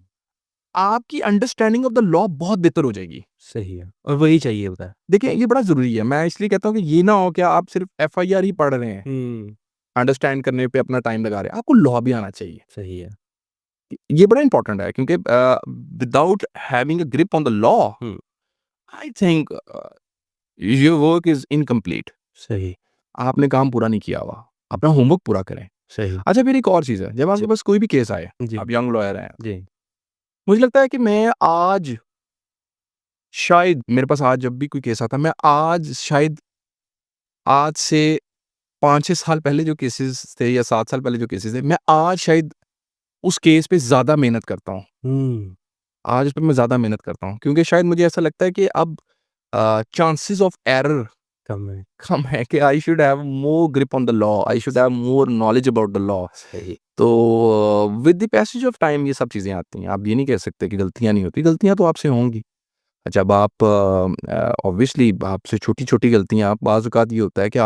आपकी अंडरस्टैंडिंग ऑफ द लॉ बहुत बेहतर हो जाएगी। सही है और वही चाहिए होता है। देखिए, ये बड़ा ज़रूरी है। मैं इसलिए कहता हूँ कि ये ना हो कि आप सिर्फ़ एफआईआर ही पढ़ रहे हैं, हुँ, अंडरस्टैंड करने पे अपना टाइम लगा रहे हैं। आपको लॉ भी आना चाहिए। सही है। ये बड़ा इम्पोर्टेंट है क्योंकि without having a grip on the law, hmm, I think your work is incomplete. सही, आपने काम पूरा नहीं किया हुआ। अपना होमवर्क पूरा करें। सही। अच्छा, फिर एक और चीज़ है, जब आपके जी, पास कोई भी केस आए, जी, आप यंग लॉयर हैं, जी। मुझे लगता है कि मैं आज शायद मेरे पास आज जब भी कोई केस आता है, मैं आज शायद आज से 5-6 साल पहले जो केसेज़ थे या 7 साल पहले जो केसेज़ थे, मैं आज शायद उस केस पे ज़्यादा मेहनत करता हूँ। हुँ, आज उस पे मैं ज़्यादा मेहनत करता हूँ क्योंकि शायद मुझे ऐसा लगता है कि अब चांसेस ऑफ एरर कम है, कम है कि I should have more grip on the law, I should have more knowledge about the law. सही। तो with the passage of time ये सब चीज़ें आती हैं। आप ये नहीं कह सकते कि गलतियाँ नहीं होती, गलतियाँ तो आपसे होंगी। जब आप ऑब्वियसली आपसे छोटी-छोटी गलतियाँ बाज़ औक़ात ये होता है कि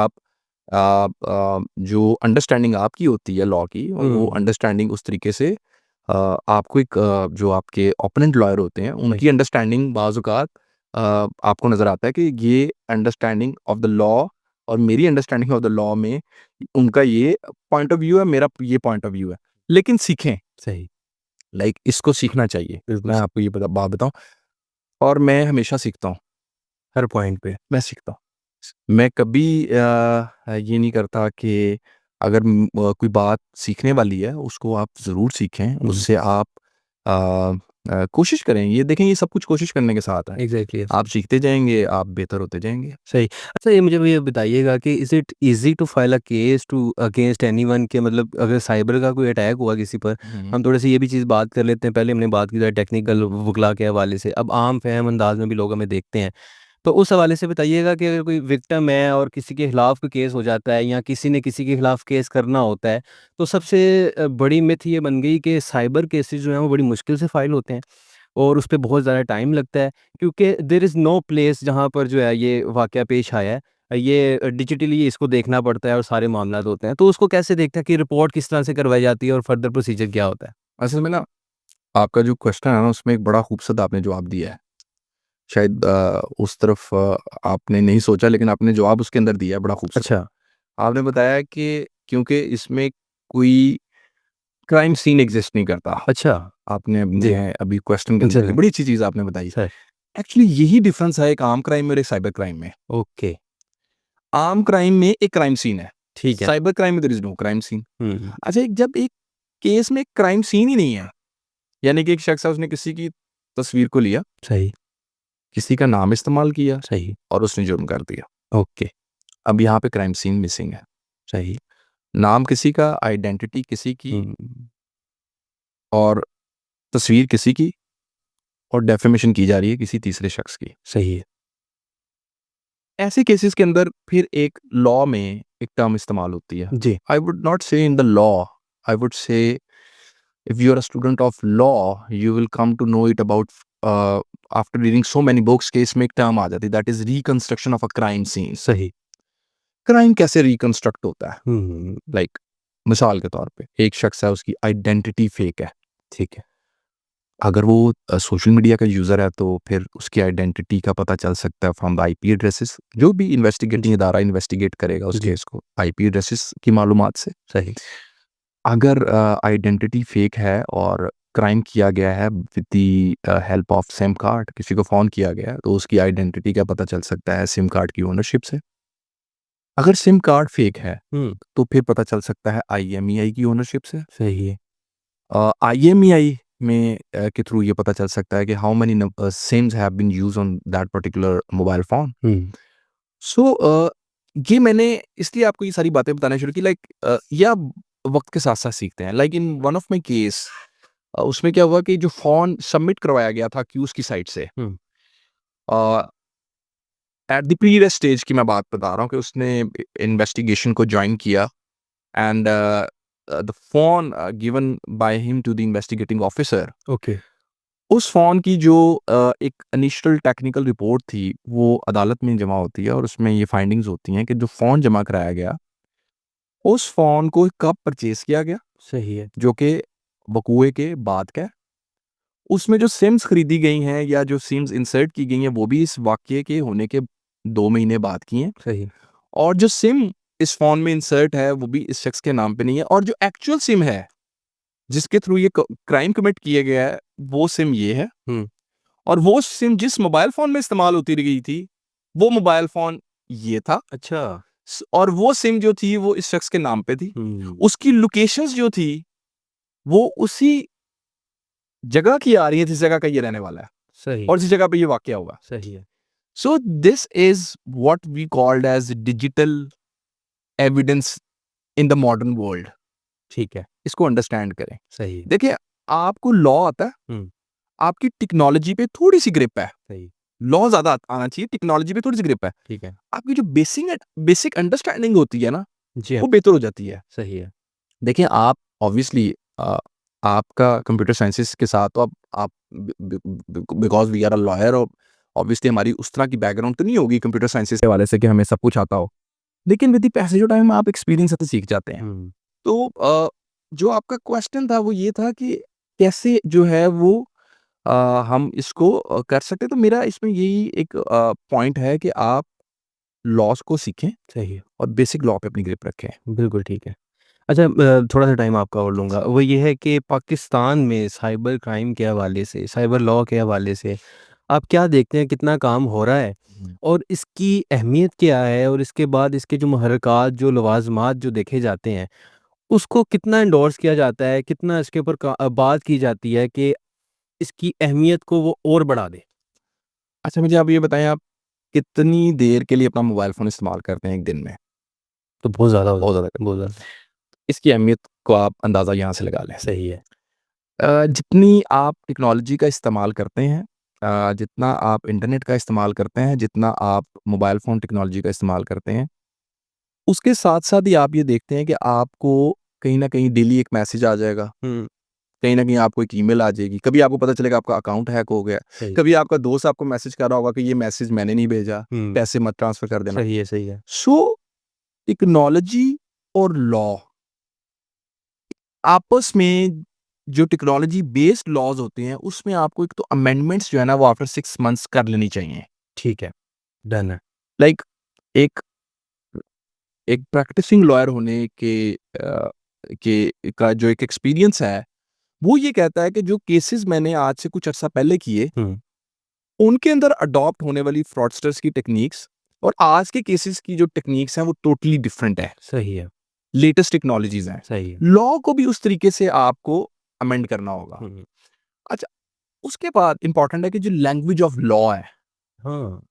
जो अंडरस्टैंडिंग आपकी होती है लॉ की, वो हुँ, अंडरस्टैंडिंग उस तरीके से आपको एक जो आपके ओपोनेंट लॉयर होते हैं, सही, उनकी अंडरस्टैंडिंग बाज़ औक़ात आपको नज़र आता है कि ये अंडरस्टैंडिंग ऑफ द लॉ और मेरी अंडरस्टैंडिंग ऑफ द लॉ में उनका ये पॉइंट ऑफ व्यू है, मेरा ये पॉइंट ऑफ व्यू है। लेकिन सीखें, सही, लाइक इसको सीखना चाहिए। बिल्कुल मैं स आपको ये बात बताऊँ, और मैं हमेशा सीखता हूँ। हर पॉइंट पे। मैं सीखता हूँ। मैं कभी ये नहीं करता कि अगर कोई बात सीखने वाली है, उसको आप ज़रूर सीखें, हुँ, उससे आप कोशिश करें। ये देखें, ये सब कुछ कोशिश करने के साथ है। एग्ज़ैक्टली यस, आप सीखते जाएँगे, आप बेहतर होते जाएँगे। सही। अच्छा ये मुझे ये बताइएगा कि is it easy to file a case to against anyone के मतलब अगर साइबर का कोई अटैक हुआ किसी पर, हुँ। हम थोड़े-से ये भी चीज़ बात कर लेते हैं। पहले हमने बात की था टेक्निकल वुकला के हवाले से, अब आम फ़हम अंदाज़ में भी लोग हमें देखते हैं। तो उस हवाले से बताइएगा कि अगर कोई विक्टिम है और किसी के खिलाफ कोई केस हो जाता है या किसी ने किसी के खिलाफ केस करना होता है, तो सबसे बड़ी मिथ ये बन गई कि साइबर केसेज़ जो हैं वो बड़ी मुश्किल से फाइल होते हैं और उस पे बहुत ज़्यादा टाइम लगता है क्योंकि देयर इज़ नो प्लेस जहाँ पर जो है ये वाक़या पेश आया है। ये डिजिटली इसको देखना पड़ता है और सारे मामलात होते हैं। तो उसको कैसे देखते हैं कि रिपोर्ट किस तरह से करवाई जाती है और फर्दर प्रोसीजर क्या होता है? असल में ना, आपका जो क्वेश्चन है ना, उसमें एक बड़ा खूबसूरत आपने जवाब दिया है। शायद उस तरफ आपने नहीं सोचा, लेकिन आपने जवाब उसके अंदर दिया है बड़ा खूबसूरत। अच्छा, आपने बताया कि क्योंकि इसमें कोई क्राइम सीन एग्ज़िस्ट नहीं करता। अच्छा। आपने जी, अपने अभी क्वेश्चन के अंदर जी, बड़ी अच्छी चीज़ आपने बताई। सही। एक्चुअली यही डिफ़रेंस है एक आम क्राइम में और एक साइबर क्राइम में। ओके, आम क्राइम में एक क्राइम सीन है, ठीक है। साइबर क्राइम में there is no crime scene. हुँ, अच्छा, जब एक केस में क्राइम सीन ही नहीं है, यानी कि एक शख्स है, उसने किसी की तस्वीर को लिया, सही, किसी का नाम इस्तेमाल किया सही। और उसने जुर्म कर दिया। ओके, अब यहाँ पे क्राइम सीन मिसिंग है। सही। नाम किसी का, आइडेंटिटी किसी की हुँ, और तस्वीर किसी की, और डेफेमेशन की जा रही है किसी तीसरे शख्स की। सही है। ऐसे केसेस के अंदर फिर एक लॉ में एक टर्म इस्तेमाल होती है। जी, आई would not say in the law, I would say if you are a student of law, you will come to know it about after reading so many books, के इसमें एक टर्म आ जाती है, that is reconstruction of a crime scene. सही। Crime कैसे reconstruct होता है? हुँ, लाइक मिसाल के तौर पे एक शख्स है, उसकी आइडेंटिटी फेक है। ठीक है। अगर वो सोशल मीडिया का यूज़र है, तो फिर उसकी आइडेंटिटी का पता चल सकता है फ्रॉम द आईपी एड्रेसेस। जो भी इन्वेस्टिगेटिंग जी, इदारा इन्वेस्टिगेट करेगा उस जी, केस को, आईपी एड्रेसेस की मालूमात से। सही। अगर आइडेंटिटी फेक है और क्राइम किया गया है with the help of SIM card, किसी को फ़ोन किया गया है, तो उसकी आइडेंटिटी का पता चल सकता है सिम कार्ड की ओनरशिप से। अगर सिम कार्ड फेक है, हुँ, तो फिर पता चल सकता है आईएमईआई की ओनरशिप से। सही है। आईएमईआई में के थ्रू ये पता चल सकता है कि how many SIMs have been used on that particular mobile phone. हुँ, सो ये मैंने इसलिए आपको ये सारी बातें बताना शुरू की, लाइक ये आप वक़्त के साथ-साथ सीखते हैं। Like in one of my case, उसमें क्या हुआ कि जो फ़ोन सबमिट करवाया गया था अक्यूज़ की साइड से, हुँ, एट द प्रीवियस स्टेज की मैं बात बता रहा हूँ कि उसने इन्वेस्टिगेशन को ज्वाइन किया and the phone given by him to the investigating officer, okay. उस फ़ोन की जो एक इनिशियल टेक्निकल रिपोर्ट थी, वो अदालत में जमा होती है और उसमें ये फाइंडिंग्स होती हैं कि जो फ़ोन जमा कराया गया, उस फ़ोन को कब परचेज़ किया गया, सही है। जो कि वक़ूए के बाद का है। उसमें जो सिम्स खरीदी गई हैं या जो सिम्स इंसर्ट की गई हैं, वो भी इस वाक़ये के होने के 2 महीने बाद की हैं। सही। और जो सिम इस फ़ोन में इंसर्ट है, वो भी इस शख्स के नाम पे नहीं है और जो एक्चुअल सिम है, जिसके थ्रू ये क क्राइम कमिट किया गया है, वो सिम ये है। हुँ। और वो सिम जिस मोबाइल फ़ोन में इस्तेमाल होती गई थी, वो मोबाइल फ़ोन ये था। अच्छा। और वो सिम जो थी वो इस शख्स के नाम पे थी। हुँ। उसकी लोकेशंस जो थी, वो उसी जगह की आ रही है जिस जगह का ये रहने वाला है सही। और जिस जगह पे ये वाक़या हुआ। सही है। So this is what we called as digital evidence in the modern world. ठीक है। इसको अंडरस्टैंड करें। सही है। देखिए, आपको लॉ आता है, हुँ। आपकी टेक्नोलॉजी पे थोड़ी-सी ग्रिप है। सही। लॉ ज़्यादा आना चाहिए, टेक्नोलॉजी पे थोड़ी-सी ग्रिप है। ठीक है। आपकी जो बेसिक अंडरस्टैंडिंग होती है ना, जी हाँ। वो बेहतर हो जाती है। सही है। देखिए, आप ऑब्वियसली आपका कंप्यूटर साइंसेज़ के साथ तो आप because we are a lawyer और ऑब्वियसली हमारी उस तरह की बैकग्राउंड तो नहीं होगी कंप्यूटर साइंसेज़ के हवाले से कि हमें सब कुछ आता हो। लेकिन with the passage of time आप एक्सपीरियंस से सीख जाते हैं। हुँ। तो जो आपका क्वेश्चन था वो ये था कि कैसे जो है वो अ, हम इसको कर सकते हैं। तो मेरा इसमें यही एक पॉइंट है कि आप लॉज़ को सीखें सही है। और बेसिक लॉ पे अपनी ग्रिप रखें। बिल्कुल ठीक है। अच्छा, थोड़ा-सा टाइम आपका और लूँगा। वो ये है कि पाकिस्तान में साइबर क्राइम के हवाले से, साइबर लॉ के हवाले से आप क्या देखते हैं, कितना काम हो रहा है? हुँ। और इसकी अहमियत क्या है? और इसके बाद इसके जो मुहर्रिकात, जो लवाज़मात जो देखे जाते हैं, उसको कितना एंडोर्स किया जाता है? कितना इसके ऊपर बात की जाती है कि इसकी अहमियत को वो और बढ़ा दें? अच्छा, मुझे आप ये बताएँ, आप कितनी देर के लिए अपना मोबाइल फ़ोन इस्तेमाल करते हैं 1 दिन में? तो बहुत ज़्यादा हो बहुत जाता ज़्यादा है, बहुत ज़्यादा। करते हैं। इसकी अहमियत को आप अंदाज़ा यहाँ से लगा लें। सही है। जितनी आप टेक्नोलॉजी का इस्तेमाल करते हैं, जितना आप इंटरनेट का इस्तेमाल करते हैं, जितना आप मोबाइल फ़ोन टेक्नोलॉजी का इस्तेमाल करते हैं, उसके साथ-साथ ही आप ये देखते हैं कि आपको कहीं न कहीं डेली एक मैसेज आ जाएगा, हुँ। कहीं न कहीं आपको एक ईमेल आ जाएगी, कभी आपको पता चलेगा आपका अकाउंट हैक हो गया, सही। कभी आपका दोस्त आपको मैसेज कर रहा होगा कि ये मैसेज मैंने नहीं भेजा, हुँ। पैसे मत ट्रांसफ़र कर देना। सही है, सही है। सो टेक्नोलॉजी और लॉ आपस में, जो टेक्नोलॉजी बेस्ड लॉज़ होते हैं, उसमें आपको एक तो अमेंडमेंट्स जो है ना वो आफ्टर 6 मंथ्स कर लेनी चाहिए। ठीक है, डन है। लाइक एक एक प्रैक्टिसिंग लॉयर होने के का जो एक एक्सपीरियंस है, वो ये कहता है कि जो केसेज़ मैंने आज से कुछ अर्सा पहले किए, हुँ। उनके अंदर अडॉप्ट होने वाली फ्रॉडस्टर्स की टेक्नीक्स और आज के केसेज़ की जो टेक्नीक्स हैं, वो टोटली डिफरेंट है। सही है, लेटेस्ट टेक्नोलॉजीज़ हैं। सही है। लॉ को भी उस तरीके से आपको अमेंड करना होगा। हुँ। अच्छा, उसके बाद इम्पोर्टेंट है कि जो लैंग्वेज ऑफ लॉ है, हाँ।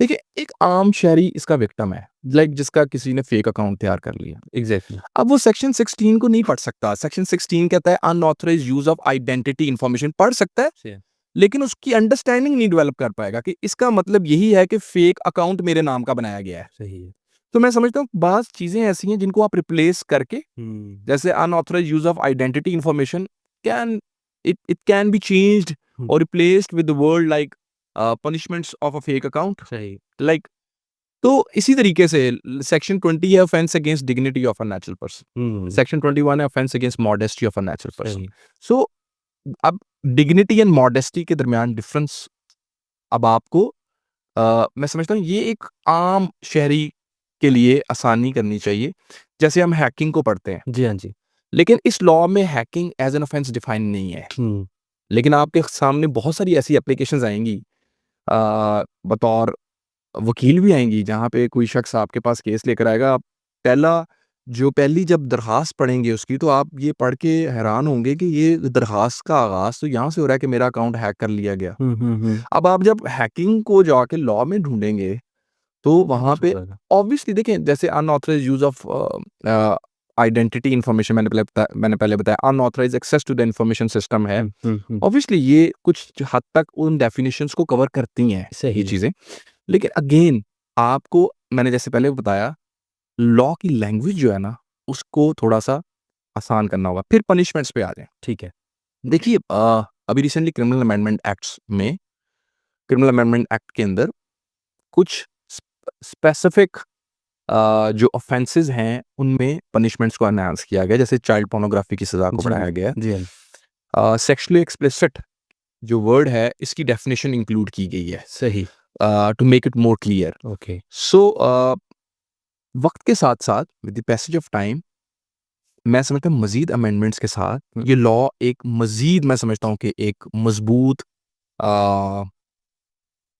देखिए एक आम शहरी इसका विक्टिम है, लाइक जिसका किसी ने फेक अकाउंट तैयार कर लिया। एग्ज़ैक्टली। अब वो सेक्शन 16 को नहीं पढ़ सकता। सेक्शन 16 कहता है unauthorised use of identity information, पढ़ सकता है, से लेकिन उसकी अंडरस्टैंडिंग नहीं डेवलप कर पाएगा कि इसका मतलब यही है कि फेक अकाउंट मेरे नाम का बनाया गया है। सही है। तो मैं समझता हूँ बाज़ चीज़ें ऐसी हैं जिनको आप रिप्लेस करके, हुँ। जैसे unauthorised use of identity information can it can be changed हुँ। और replaced with the word like punishments of a fake account. सही। लाइक तो इसी तरीके से सेक्शन 20 है offence against dignity of a natural person. हुँ। सेक्शन 21 है offence against modesty of a natural person. सही। सो अब डिग्निटी एंड मॉडेस्टी के दरमियान डिफरेंस अब आपको मैं समझता हूँ ये एक आम शहरी के लिए आसानी करनी चाहिए। जैसे हम हैकिंग को पढ़ते हैं, जी, हाँ जी। लेकिन इस लॉ में hacking as an offence define नहीं है। हुँ। लेकिन आपके सामने बहुत सारी ऐसी एप्लीकेशंस आएँगी, बतौर वकील भी आएँगी, जहाँ पे कोई शख्स आपके पास केस लेकर आएगा। आप पहली जब दरख़्वास्त पढ़ेंगे उसकी, तो आप ये पढ़ के हैरान होंगे कि ये दरख़्वास्त का आगाज़ तो यहाँ से हो रहा है कि मेरा अकाउंट हैक कर लिया गया। हुँ, हुँ, हुँ। अब आप जब हैकिंग को जाके लॉ में ढूँढेंगे, तो वहाँ कुछ हो पे जाएगा। ऑब्वियसली देखें, जैसे unauthorised use of identity information मैंने पहले बताया, unauthorised access to the information system है। ऑब्वियसली ये कुछ हद तक उन डेफिनेशंस को कवर करती हैं सही ये है। चीज़ें। लेकिन अगेन आपको मैंने जैसे पहले बताया, लॉ की लैंग्वेज जो है ना, उसको थोड़ा-सा आसान करना होगा। फिर पनिशमेंट्स पे आ जाएँ। ठीक है। देखिए अभी रिसेंटली क्रिमिनल अमेंडमेंट एक्ट के अंदर कुछ स्पेसिफिक जो ऑफेंसेस हैं उनमें पनिशमेंट्स को एनहांस किया गया, जैसे चाइल्ड पोर्नोग्राफी की सजा को जी, बढ़ाया गया जी हाँ। है। सेक्सुअली एक्सप्लिसिट जो वर्ड है इसकी डेफिनेशन इंक्लूड की गई है सही। To make it more clear. Okay. So वक्त के साथ साथ with the passage of time मैं समझता हूँ मजीद अमेंडमेंट्स के साथ ये लॉ एक मजीद, मैं समझता हूँ कि एक मजबूत अ,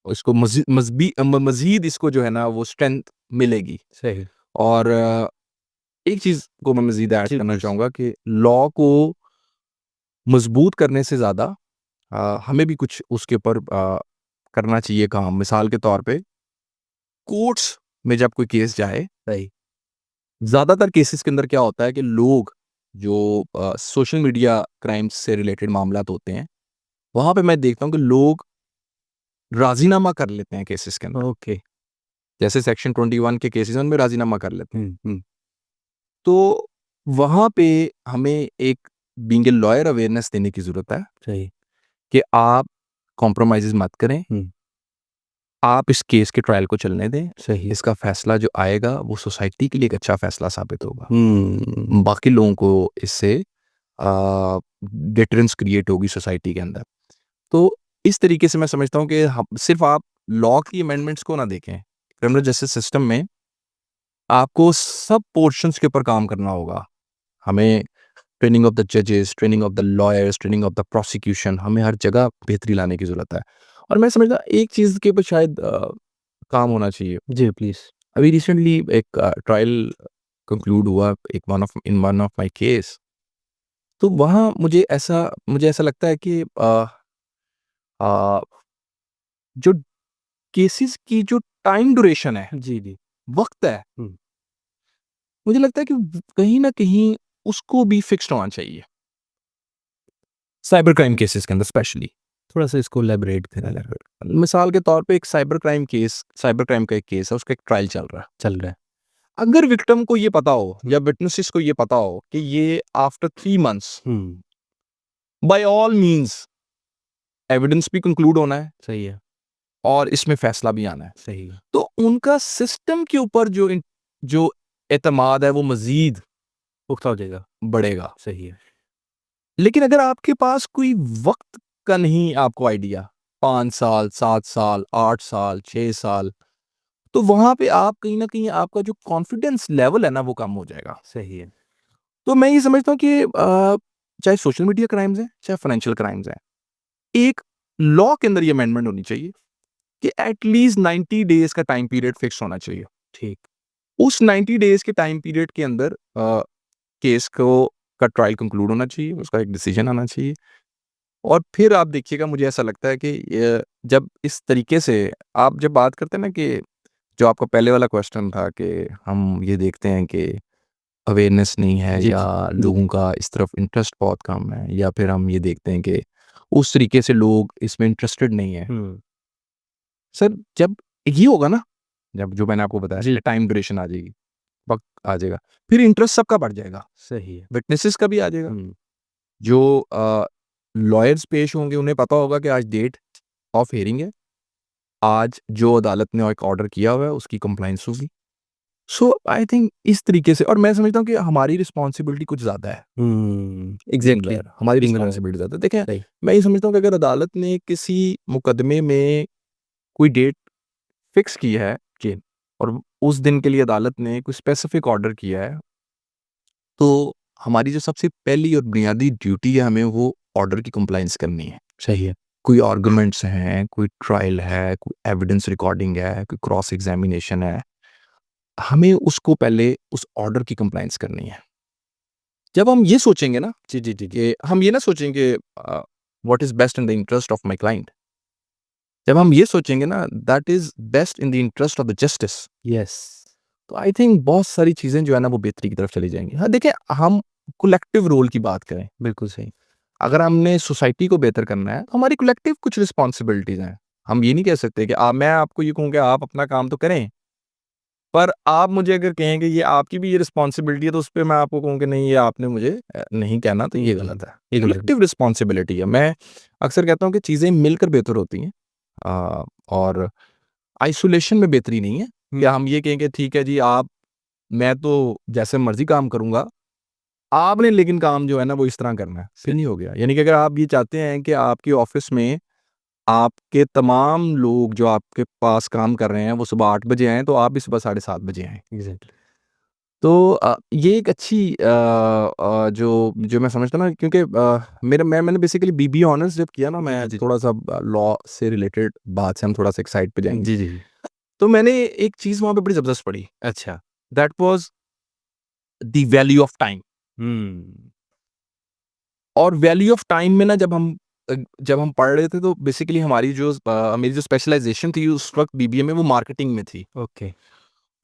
इसको मजीद इसको जो है ना वो स्ट्रेंथ मिलेगी। सही। और एक चीज़ को मैं मज़ीद ऐड जी, करना प्लीज़। चाहूँगा कि लॉ को मज़बूत करने से ज़्यादा हमें भी कुछ उसके ऊपर करना चाहिए काम। मिसाल के तौर पे कोर्ट्स में जब कोई केस जाए, सही। ज़्यादातर केसेस के अंदर क्या होता है कि लोग जो सोशल मीडिया क्राइम्स से रिलेटेड मामलात होते हैं, वहाँ पे मैं देखता हूँ कि लोग राज़ीनामा कर लेते हैं केसेस के अंदर। ओके। जैसे सेक्शन 21 के केसेस हैं, उनमें राज़ीनामा कर लेते हैं। हुँ। तो वहाँ पे हमें एक बीइंग ए लॉयर अवेयरनेस देने की ज़रूरत है सही। कि आप कॉम्प्रोमाइज़ेज़ मत करें। हुँ। आप इस केस के ट्रायल को चलने दें। सही। इसका फ़ैसला जो आएगा वो सोसाइटी के लिए एक अच्छा फ़ैसला साबित होगा। हुँ। बाकी लोगों को इससे डिटरेंस क्रिएट होगी सोसाइटी के अंदर। तो इस तरीके से मैं समझता हूँ कि हम सिर्फ़ आप लॉ की अमेंडमेंट्स को ना देखें। क्रिमिनल जस्टिस सिस्टम में आपको सब पोर्शंस के ऊपर काम करना होगा। हमें ट्रेनिंग ऑफ द जजेस, training of the lawyers, training of the prosecution, हमें हर जगह बेहतरी लाने की ज़रूरत है। और मैं समझता एक चीज़ के ऊपर शायद काम होना चाहिए। जी, प्लीज़। अभी रिसेंटली एक ट्रायल कंक्लूड हुआ एक वन ऑफ माय केस। तो वहाँ मुझे ऐसा लगता है कि अ, जो केसेस की जो टाइम ड्यूरेशन है, जी, जी। वक़्त है, हुँ। मुझे लगता है कि कहीं न कहीं उसको भी फिक्स्ड होना चाहिए। साइबर क्राइम केसेस के अंदर स्पेशली। थोड़ा-सा इसको इलैबोरेट करें। मिसाल के तौर पे एक साइबर क्राइम का एक केस है, उसका एक ट्रायल चल रहा है। चल रहा है। अगर विक्टिम को ये पता हो या विटनेसेस को ये पता हो कि ये आफ्टर 3 मंथ्स हुँ। बाय ऑल मीन्स एविडेंस भी कंक्लूड होना है सही है। और इसमें फैसला भी आना है। सही है। तो उनका सिस्टम के ऊपर जो एतमाद है वो मज़ीद पुख्ता हो जाएगा। बढ़ेगा। सही है। लेकिन अगर आपके पास कोई वक़्त का नहीं आपको आइडिया, 5 साल, 7 साल, 8 साल, 6 साल, तो वहाँ पे आप कहीं न कहीं आपका जो कॉन्फिडेंस लेवल है ना वो कम हो जाएगा। सही है। तो मैं ये समझता हूँ कि चाहे सोशल मीडिया क्राइम्स हैं, चाहे फाइनेंशियल क्राइम्स हैं, एक लॉ के अंदर ये अमेंडमेंट होनी चाहिए कि एट लीस्ट 90 डेज़ का टाइम पीरियड फिक्स होना चाहिए। ठीक। उस 90 डेज़ के टाइम पीरियड के अंदर केस का ट्रायल कंक्लूड होना चाहिए, उसका एक डिसीजन आना चाहिए। और फिर आप देखिएगा, मुझे ऐसा लगता है कि जब इस तरीके से आप जब बात करते हैं ना कि जो आपका पहले वाला क्वेश्चन था कि हम ये देखते हैं कि अवेयरनेस नहीं है जी, या जी। लोगों का इस तरफ इंटरेस्ट बहुत कम है, या फिर हम ये देखते हैं कि उस तरीके से लोग इसमें इंटरेस्टेड नहीं है। हुँ। सर जब ये होगा ना, जब जो मैंने आपको बताया जी। टाइम ड्यूरेशन आ जाएगी, वक़्त आ जाएगा, फिर इंटरेस्ट सबका बढ़ जाएगा, सही है। विटनेसेस का भी आ जाएगा। हुँ। जो लॉयर्स पेश होंगे उन्हें पता होगा कि आज डेट ऑफ हियरिंग है, आज जो अदालत ने एक ऑर्डर किया हुआ है उसकी कंप्लायंस होगी। सो आई थिंक इस तरीके से, और मैं समझता हूँ कि हमारी रिस्पॉन्सिबिलिटी कुछ ज़्यादा है। एग्ज़ैक्टली। हमारी बीइंग अ लॉयर। रिस्पॉन्सिबिलिटी ज़्यादा है। देखें, सही। मैं ये समझता हूँ कि अगर अदालत ने किसी मुकदमे में कोई डेट फिक्स की है जी। और उस दिन के लिए अदालत ने कोई स्पेसिफिक ऑर्डर किया है, तो हमारी जो सबसे पहली और बुनियादी ड्यूटी है, हमें वो ऑर्डर की कंप्लायंस करनी है। सही है। कोई आर्गुमेंट्स हैं, कोई ट्रायल है, कोई एविडेंस रिकॉर्डिंग है, कोई क्रॉस एग्जामिनेशन है, हमें उसको पहले उस ऑर्डर की कंप्लायंस करनी है। जब हम ये सोचेंगे ना जी, जी, जी, जी। कि हम ये ना सोचेंगे what is best in the interest of my client. जब हम ये सोचेंगे ना that is best in the interest of the justice, yes. तो आई थिंक बहुत सारी चीज़ें जो है ना वो बेहतरी की तरफ चली जाएँगी। हाँ, देखिए हम कलेक्टिव रोल की बात करें, बिल्कुल सही। अगर हमने सोसाइटी को बेहतर करना है, तो हमारी कलेक्टिव कुछ रिस्पॉन्सिबिलिटीज़ हैं। हम ये नहीं कह सकते कि मैं आपको ये कहूँ कि आप अपना काम तो करें, पर आप मुझे अगर कहें कि ये आपकी भी ये रिस्पॉन्सिबिलिटी है, तो उसपे मैं आपको कहूँ कि नहीं, ये आपने मुझे नहीं कहना, तो ये गलत है। ये गलत है। कलेक्टिव रिस्पॉन्सिबिलिटी है। मैं अक्सर कहता हूँ कि चीज़ें मिलकर बेहतर होती हैं, और आइसोलेशन में बेहतरी नहीं है। हुँ। क्या हम ये कहें कि ठीक है जी, मैं तो जैसे मर्ज़ी काम करूँगा, आपने लेकिन काम जो है ना वो इस तरह करना है, फिर नहीं हो गया। यानी कि अगर आप ये चाहते हैं कि आपके ऑफ़िस में आपके तमाम लोग जो आपके पास काम कर रहे हैं वो सुबह 8 बजे आएँ, तो आप भी सुबह साढ़े 7 बजे आएँ। एग्ज़ैक्टली। तो ये एक अच्छी जो जो मैं समझता हूँ ना, क्योंकि मैंने बेसिकली बीबीए ऑनर्स जब किया ना, मैं जी। थोड़ा-सा लॉ से रिलेटेड बात से हम थोड़ा-सा एक साइड पे जाएँगे। जी, जी। तो मैंने एक चीज़ वहाँ पे बड़ी ज़बरदस्त पढ़ी, अच्छा। That was the value of time. हुँ। और वैल्यू ऑफ टाइम में ना जब हम पढ़ रहे थे, तो बेसिकली मेरी जो स्पेशलाइज़ेशन थी उस वक़्त बीबीए में, वो मार्केटिंग में थी। ओके।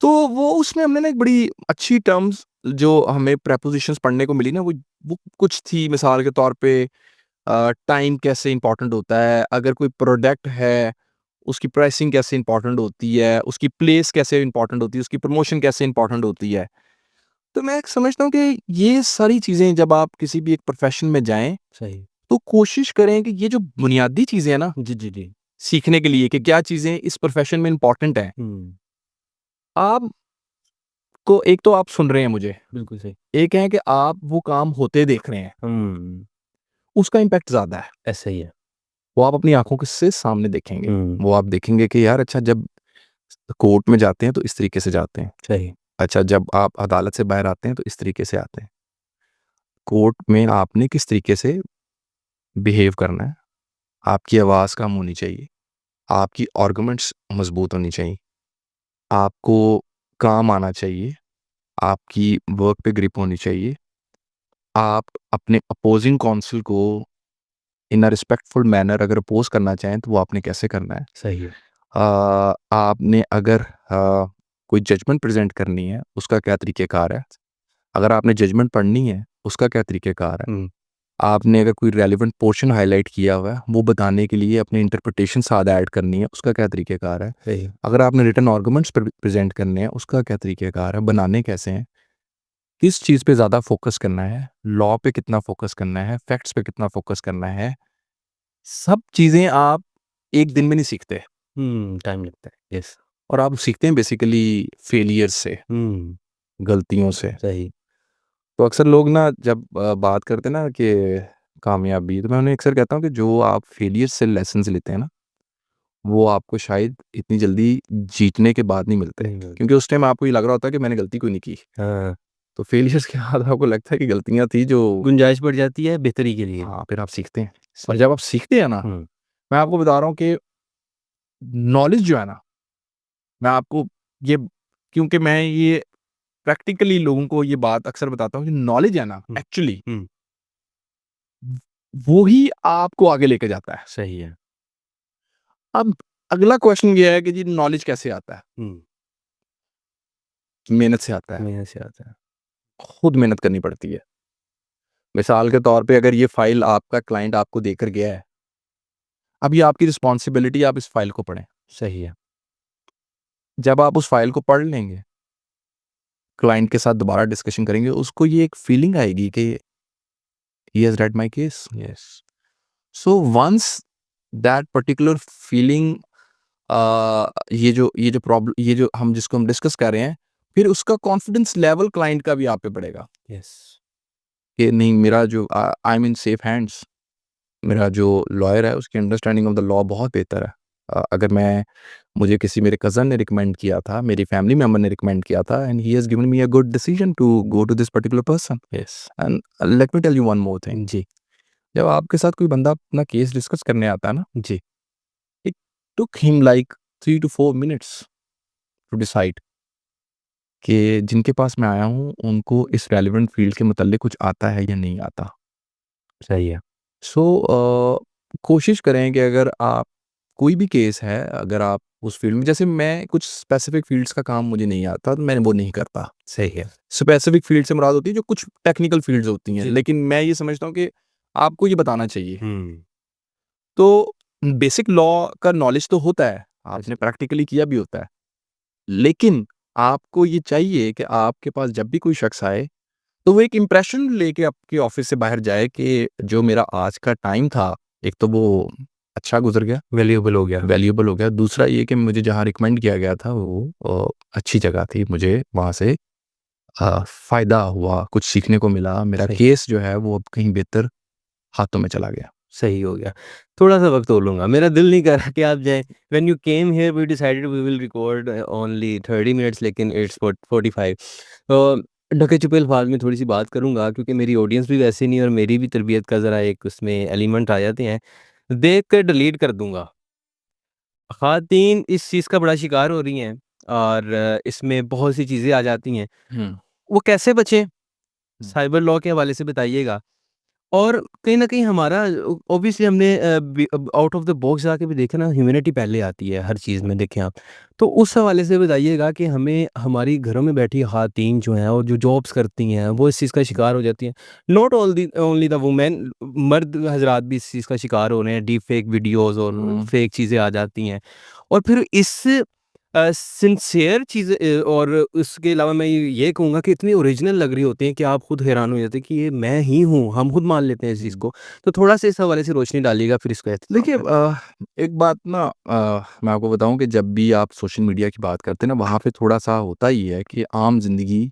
तो वो उसमें हमने ना एक बड़ी अच्छी टर्म्स जो हमें प्रेपोज़िशंस पढ़ने को मिली ना, वो कुछ थी, मिसाल के तौर पे टाइम कैसे इम्पोर्टेंट होता है, अगर कोई प्रोडक्ट है, उसकी प्राइसिंग कैसे इम्पोर्टेंट होती है, उसकी प्लेस कैसे इम्पोर्टेंट होती है, उसकी प्रमोशन कैसे इम्पोर्टेंट होती है। तो मैं समझता हूँ कि ये सारी चीज़ें जब आप किसी भी एक प्रोफ़ेशन में जाएँ, सही। तो कोशिश करें कि ये जो बुनियादी चीज़ें हैं ना, जी, जी, जी। सीखने के लिए कि क्या चीज़ें इस प्रोफ़ेशन में इम्पोर्टेंट हैं। हुँ। आपको एक तो आप सुन रहे हैं मुझे, बिल्कुल सही। एक है कि आप वो काम होते देख रहे हैं, हुँ। उसका इम्पैक्ट ज़्यादा है। ऐसा ही है। वो आप अपनी आँखों के से सामने देखेंगे। हुँ। वो आप देखेंगे कि यार अच्छा, जब कोर्ट में जाते हैं तो इस तरीके से जाते हैं। सही। अच्छा, जब आप अदालत से बाहर आते हैं तो इस तरीके से आते हैं। कोर्ट में आपने किस तरीके से बिहेव करना है, आपकी आवाज़ कम होनी चाहिए, आपकी आर्गुमेंट्स मज़बूत होनी चाहिए, आपको काम आना चाहिए, आपकी वर्क पे ग्रिप होनी चाहिए, आप अपने अपोज़िंग काउंसिल को इन अ रिस्पेक्टफुल मैनर अगर अपोज़ करना चाहें, तो वो आपने कैसे करना है। सही है। आपने अगर कोई जजमेंट प्रेज़ेंट करनी है, उसका क्या तरीक़ेकार है। अगर आपने जजमेंट पढ़नी है, उसका क्या तरीक़ेकार है। हुँ। आपने अगर कोई रेलेवेंट पोर्शन हाइलाइट किया हुआ है, वो बताने के लिए अपनी इंटरप्रिटेशन साथ ऐड करनी है, उसका क्या तरीक़ेकार है। सही। अगर आपने रिटन आर्गुमेंट्स प्रेज़ेंट करने हैं, उसका क्या तरीक़ेकार है, बनाने कैसे हैं, किस चीज़ पे ज़्यादा फ़ोकस करना है, लॉ पे कितना फ़ोकस करना है, फैक्ट्स पे कितना फ़ोकस करना है, सब चीज़ें आप एक दिन में नहीं सीखते, टाइम लगता है। यस। और आप सीखते हैं बेसिकली फेलियर से, हुँ। गलतियों से। सही। तो अक्सर लोग ना जब बात करते हैं ना कि कामयाबी, तो मैं उन्हें अक्सर कहता हूँ कि जो आप फेलियर से लेसन्स लेते हैं ना, वो आपको शायद इतनी जल्दी जीतने के बाद नहीं मिलते। नहीं मिलता। क्योंकि उस टाइम आपको ये लग रहा होता है कि मैंने गलती कोई नहीं की। हाँ। तो फेलियर्स के बाद आपको लगता है कि गलतियाँ थी जो, गुंजाइश बढ़ जाती है बेहतरी के लिए। हाँ, फिर आप सीखते हैं। और सही। जब आप सीखते हैं ना, हुँ। मैं आपको बता रहा हूँ कि नॉलेज जो है ना, मैं आपको ये, क्योंकि मैं ये प्रैक्टिकली लोगों को ये बात अक्सर बताता हूँ कि नॉलेज है ना, हुँ। एक्चुअली हुँ। वो ही आपको आगे लेके जाता है। सही है। अब अगला क्वेश्चन ये है कि जी नॉलेज कैसे आता है? हुँ। मेहनत से आता है। मेहनत से आता है। खुद मेहनत करनी पड़ती है। मिसाल के तौर पे अगर ये फ़ाइल आपका क्लाइंट आपको देकर गया है, अब ये आपकी रिस्पॉन्सिबिलिटी, आप इस फ़ाइल को पढ़ें। सही है। जब आप उस फ़ाइल को पढ़ लेंगे, क्लाइंट के साथ दोबारा डिस्कशन करेंगे, उसको ये एक फीलिंग आएगी कि he has red my case. Yes. So once that particular feeling, ये जो हम जिसको हम डिस्कस कर रहे हैं, फिर उसका कॉन्फिडेंस लेवल क्लाइंट का भी आप पे बढ़ेगा यस। कि नहीं, मेरा जो I am in safe hands, मेरा जो लॉयर है उसकी अंडरस्टैंडिंग ऑफ द लॉ बहुत बेहतर है। अगर मुझे किसी मेरे कज़न ने रिकमेंड किया था, मेरी फैमिली मेंबर ने रिकमेंड किया था, and he has given me a good decision to go to this particular person. Yes. And let me tell you one more thing, जी। जब आपके साथ कोई बंदा अपना केस डिस्कस करने आता है ना, जी। It took him like 3 to 4 minutes to decide कि जिनके पास मैं आया हूँ, उनको इस रेलेवेंट फ़ील्ड के मुतल्लिक कुछ आता है या नहीं आता। सही है। सो कोशिश करें कि अगर आप कोई भी केस है, अगर आप उस फील्ड में। जैसे मैं कुछ स्पेसिफिक फील्ड्स का काम मुझे नहीं आता तो मैं वो नहीं करता। सही है। स्पेसिफिक फील्ड से मुराद होती है जो कुछ टेक्निकल फील्ड्स होती हैं, जी। लेकिन मैं ये समझता हूँ कि आपको ये बताना चाहिए। हुँ। तो बेसिक लॉ का नॉलेज तो होता है, आपने प्रैक्टिकली किया भी होता है, लेकिन आपको ये चाहिए कि आपके पास जब भी कोई शख्स आए तो वो एक इम्प्रेशन लेके आपके ऑफिस से बाहर जाए कि जो मेरा आज का टाइम था, एक तो वो अच्छा गुजर गया, वैल्यूएबल हो गया। वैल्यूएबल हो गया। दूसरा ये कि मुझे जहाँ रिकमेंड किया गया था वो अच्छी जगह थी, मुझे वहाँ से फ़ायदा हुआ, कुछ सीखने को मिला, मेरा सही। केस जो है वो अब कहीं बेहतर हाथों में चला गया। सही हो गया। थोड़ा-सा वक़्त और लूँगा, मेरा दिल नहीं कर रहा कि आप जाएँ। When you came here we decided we will record only 30 minutes लेकिन इट्स 45। ढके-छुपे अल्फाज़ में थोड़ी-सी बात करूँगा क्योंकि मेरी ऑडियंस भी वैसे नहीं है और मेरी भी तरबियत का ज़रा एक उसमें एलिमेंट आ जाते हैं। देख कर डिलीट कर दूँगा। ख़वातीन इस चीज़ का बड़ा शिकार हो रही हैं और इसमें बहुत सी चीज़ें आ जाती हैं। हुँ, वो कैसे बचें? हुँ, साइबर लॉ के हवाले से बताइएगा। और कहीं न कहीं हमारा ऑब्वियसली हमने आउट ऑफ द बॉक्स जाके भी देखा ना, ह्यूमैनिटी पहले आती है हर चीज़ में, देखें आप। तो उस हवाले से बताइएगा कि हमें हमारी घरों में बैठी ख़वातीन जो हैं और जो जॉब्स करती हैं वो इस चीज़ का शिकार हो जाती हैं। Not all the only the women, मर्द हज़रात भी इस चीज़ का शिकार हो रहे हैं। डीप फेक वीडियोज़ और हुँ, फेक चीज़ें आ जाती हैं। और फिर इस सिंसियर चीज़ें और उसके अलावा मैं ये कहूँगा कि इतनी ओरिजिनल लग रही होती हैं कि आप खुद हैरान हो जाते हैं कि ये मैं ही हूँ, हम खुद मान लेते हैं इस चीज़ हुँ। को। तो थोड़ा-सा इस हवाले से रोशनी डालिएगा फिर इसको देखिए एक बात ना मैं आपको बताऊँ कि जब भी आप सोशल मीडिया की बात करते हैं ना, वहाँ पे थोड़ा-सा होता ही है कि आम ज़िंदगी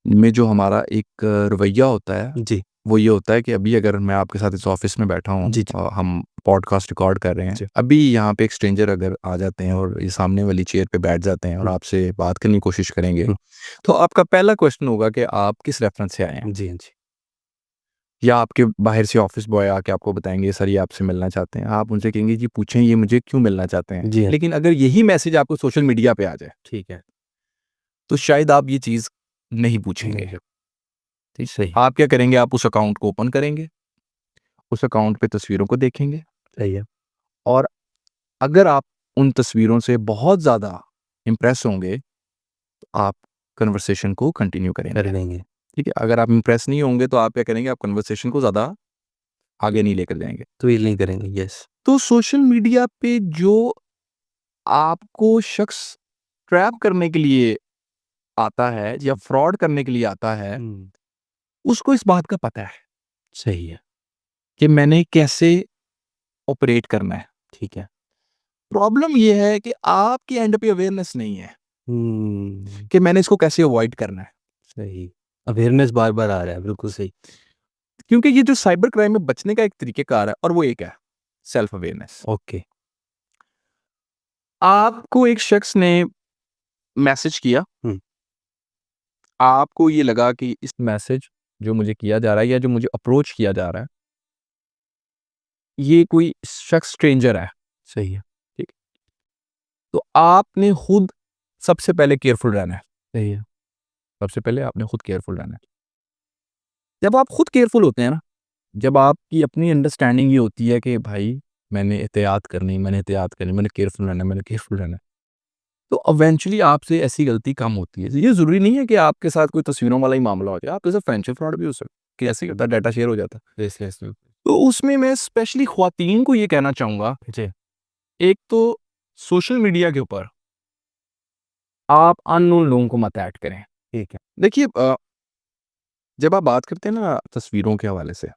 में जो हमारा एक रवैया होता है, जी, वो ये होता है कि अभी अगर मैं आपके साथ इस ऑफ़िस में बैठा हूँ जी, जी, हम पॉडकास्ट रिकॉर्ड कर रहे हैं। जी। अभी यहाँ पे एक स्ट्रेंजर अगर आ जाते हैं और ये सामने वाली चेयर पे बैठ जाते हैं और हुँ, आपसे बात करने की कोशिश करेंगे, हुँ। तो आपका पहला क्वेश्चन होगा कि आप किस रेफ़रेंस से आए हैं? जी, हाँ जी। या आपके बाहर से ऑफ़िस बॉय आके आपको बताएँगे सर ये आपसे मिलना चाहते हैं। आप उनसे कहेंगे जी पूछें ये मुझे क्यों मिलना चाहते हैं? जी हाँ, लेकिन अगर यही मैसेज आपको सोशल मीडिया पे आ जाए, ठीक है। तो शायद आप ये चीज़ नहीं नहीं पूछेंगे। है, जी, सही, आप क्या करेंगे? आप उस अकाउंट को ओपन करेंगे, उस अकाउंट पे तस्वीरों को देखेंगे सही है। और अगर आप उन तस्वीरों से बहुत ज़्यादा इम्प्रेस होंगे, तो आप कन्वर्सेशन को कंटिन्यू कर करेंगे। लेंगे। ठीक है? अगर आप इम्प्रेस नहीं होंगे तो आप क्या करेंगे? आप कन्वर्सेशन को ज़्यादा आगे नहीं लेकर जाएँगे। ट्वील नहीं करेंगे, यस। तो सोशल मीडिया पे जो आपको शख्स ट्रैप करने के लिए आता है या फ्रॉड करने के लिए आता है, हुँ, उसको इस बात का पता है सही है, कि मैंने कैसे ऑपरेट करना है। ठीक है। प्रॉब्लम ये है कि आपके एंड पे अवेयरनेस नहीं है हुँ, कि मैंने इसको कैसे अवॉइड करना है। सही। अवेयरनेस बार-बार आ रहा है, बिल्कुल सही। क्योंकि ये जो साइबर क्राइम में बचने का एक तरीक़ेकार है और वो एक है, सेल्फ अवेयरनेस। ओके। आपको एक शख्स ने मैसेज किया, हुँ, आपको ये लगा कि इस मैसेज जो मुझे किया जा रहा है या जो मुझे अप्रोच किया जा रहा है, ये कोई शख्स स्ट्रेंजर है, सही है, ठीक है? तो आपने खुद सबसे पहले केयरफुल रहना है। सही है। सबसे पहले आपने खुद केयरफुल रहना है। जब आप खुद केयरफुल होते हैं ना, जब आपकी अपनी अंडरस्टैंडिंग ये होती है कि भाई मैंने एहतियात करनी, मैंने एहतियात करनी, मैंने केयरफुल रहना है, मैंने केयरफुल रहना है, तो इवेंचुअली आपसे ऐसी गलती कम होती है। ये ज़रूरी नहीं है कि आपके साथ कोई तस्वीरों वाला ही मामला हो जाए, आपके साथ फ्रेंडशिप फ्रॉड भी हो सकता है कि ऐसे ही होता है, डाटा शेयर हो जाता है। यस, यस, तो उसमें मैं स्पेशली ख़वातीन को ये कहना चाहूँगा, जी, एक तो सोशल मीडिया के ऊपर आप अननोन लोगों को मत ऐड करें। ठीक है। देखिए जब आप बात करते हैं ना तस्वीरों के हवाले से,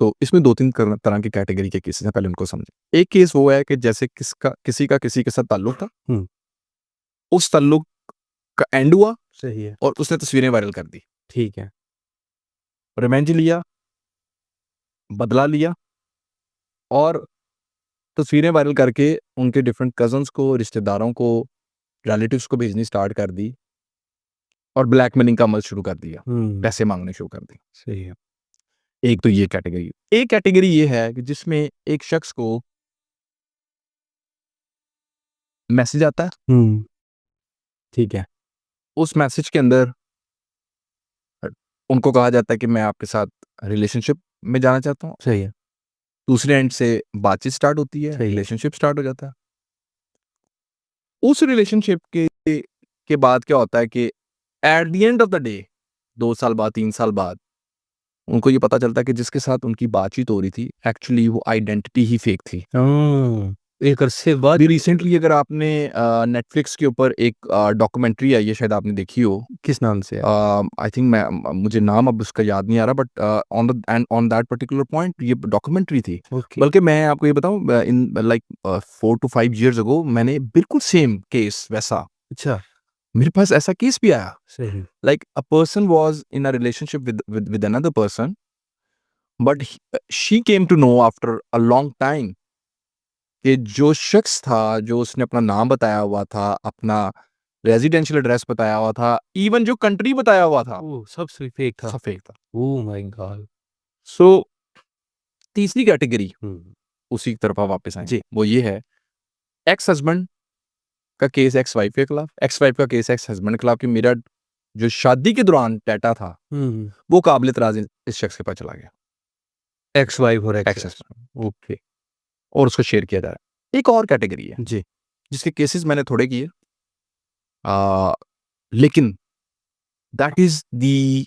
तो इसमें 2-3 तरह की कैटेगरी के केसेस हैं, पहले उनको समझें। एक केस वो है कि जैसे किसी के साथ ताल्लुक था, हुँ, उस ताल्लुक का एंड हुआ सही है, और उसने तस्वीरें वायरल कर दी। ठीक है। रिवेंज लिया, बदला लिया और तस्वीरें वायरल करके उनके डिफरेंट कज़िन्स को, रिश्तेदारों को, रिलेटिव्स को भेजनी स्टार्ट कर दी और ब्लैकमेलिंग का अमल शुरू कर दिया। हुँ, पैसे माँगने शुरू कर दिए। सही है। एक तो ये कैटेगरी। एक कैटेगरी ये है कि जिसमें एक शख्स को मैसेज आता है, हुँ, ठीक है, उस मैसेज के अंदर अ, उनको कहा जाता है कि मैं आपके साथ रिलेशनशिप में जाना चाहता हूँ। सही है, दूसरे एंड से बातचीत स्टार्ट होती है, सही है। रिलेशनशिप स्टार्ट हो जाता है। उस रिलेशनशिप के बाद क्या होता है कि at the end of the day 2 साल बाद 3 साल बाद उनको ये पता चलता है कि जिसके साथ उनकी बातचीत हो रही थी एक्चुअली वो आइडेंटिटी ही फेक थी। एक अरसे बाद अभी रिसेंटली अगर आपने नेटफ्लिक्स के ऊपर एक डॉक्यूमेंट्री आई है, शायद आपने देखी हो। किस नाम से है? आई थिंक मुझे नाम अब उसका याद नहीं आ रहा, but on that particular point ये डॉक्यूमेंट्री थी। ओके। बल्कि मैं आपको ये बताऊं, इन लाइक 4 to 5 years अगो मैंने बिल्कुल सेम केस वैसा, अच्छा। मेरे पास ऐसा केस भी आया। सही। Like a person was in a relationship with another person, but she came to know after a long time कि जो शख्स था, जो उसने अपना नाम बताया हुआ था, अपना रेजिडेंशियल एड्रेस बताया हुआ था, इवन जो कंट्री बताया हुआ था, ओह! सब सही फेक था। सब फेक था। Oh my God! सो तीसरी कैटेगरी हुँ। उसी की तरफ आप वापस आएँ, जी। वो ये है एक्स हस्बैंड का केस एक्स वाइफ के खिलाफ, एक्स वाइफ का केस एक्स हस्बैंड के खिलाफ कि मेरा जो शादी के दौरान डाटा था, हुँ। वो काबिल एतराज़ इस शख्स के पास चला गया, एक्स वाइफ और x ex husband, husband. Okay. और उसको शेयर किया जा रहा है। एक और कैटेगरी है, जी। जिसके केसेस मैंने थोड़े किए, लेकिन दैट इज़ दी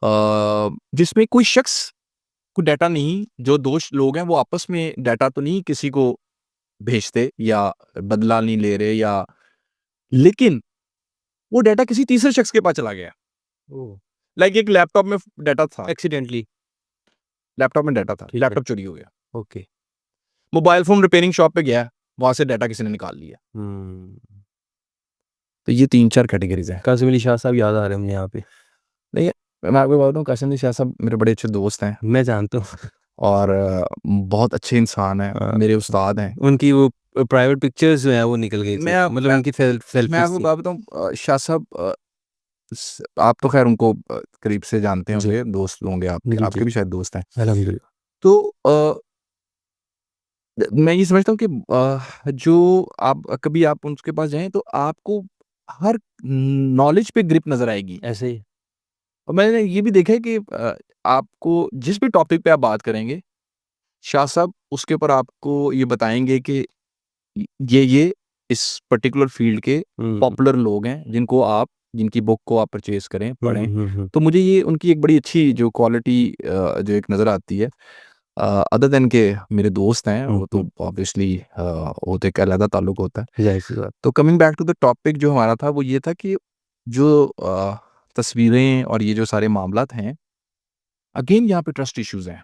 जिसमें कोई शख्स को डाटा नहीं, जो दोस्त लोग हैं वो आपस में डाटा तो नहीं किसी को भेजते या बदला नहीं ले रहे, या लेकिन वो डाटा किसी तीसरे शख्स के पास चला गया। ओह! लाइक एक लैपटॉप में डाटा था, एक्सीडेंटली। लैपटॉप में डाटा था, ठीक है। लैपटॉप चोरी हो गया। Okay. Mobile phone repairing shop पे गया, वहाँ से डाटा किसी ने निकाल लिया। हुँ। तो ये 3-4 कैटेगरीज़ हैं। कासिम अली शाह साहब याद आ रहे हैं मुझे यहाँ पे। नहीं, मैं आपको बता दूँ, कासिम अली शाह साहब मेरे बड़े अच्छे दोस्त हैं मैं जानता हूँ। और बहुत अच्छे इंसान हैं, मेरे उस्ताद हैं। उनकी वो प्राइवेट पिक्चर्स जो हैं वो निकल गई थी। मैं मतलब मैं उनकी मैं सेल्फीज़ आपको थी। बात बताऊँ, शाह साहब, आप तो खैर उनको करीब से जानते जी। होंगे, दोस्त होंगे आपके, जी, आपके जी। भी शायद दोस्त हैं। अल्हम्दुलिल्लाह। तो मैं ये समझता हूँ कि जो आप कभी आप उनके पास जाएँ तो आपको हर नॉलेज पे ग्रिप नज़र आएगी। ऐसे ही। और मैंने ये भी देखा है कि आपको जिस भी टॉपिक पे आप बात करेंगे, शाह साहब उसके ऊपर आपको ये बताएँगे कि ये इस पर्टिकुलर फ़ील्ड के हुँ। पॉपुलर लोग हैं, जिनकी बुक को आप परचेज़ करें, हुँ, पढ़ें। हुँ, हुँ। तो मुझे ये उनकी एक बड़ी अच्छी जो क्वालिटी जो एक नज़र आती है, अदर देन के मेरे दोस्त हैं, हुँ, वो तो हुँ। ऑब्वियसली वो तो एक अलग ताल्लुक होता है। ज़ाहिर-सी बात। तो coming back to the topic जो हमारा था, वो ये था कि जो तस्वीरें और ये जो सारे मामलात हैं, अगेन यहाँ पे ट्रस्ट इश्यूज़ हैं।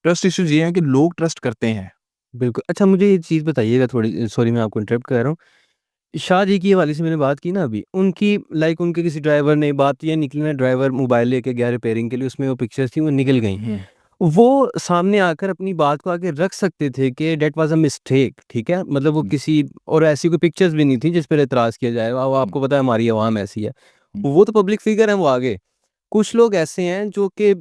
ट्रस्ट इश्यूज़ ये हैं कि लोग ट्रस्ट करते हैं। बिल्कुल। अच्छा मुझे ये चीज़ बताइएगा थोड़ी, सॉरी मैं आपको इंटरप्ट कर रहा हूँ। शाह जी की हवाले से मैंने बात की ना अभी, उनकी लाइक उनके किसी ड्राइवर ने बात ये निकली ना, ड्राइवर मोबाइल लेके गया रिपेयरिंग के लिए, उसमें वो पिक्चर्स थी वो निकल गई। हुँ। वो सामने आकर अपनी बात को आगे रख सकते थे कि दैट वाज़ अ मिस्टेक, ठीक है? मतलब वो हुँ, किसी और ऐसी कोई पिक्चर्स भी नहीं थी जिस पर एतराज़ किया जाए। अब हुँ, आपको पता है हमारी अवाम ऐसी है। हुँ। वो तो पब्लिक फिगर हैं वो आगे। कुछ लोग ऐसे हैं जो कि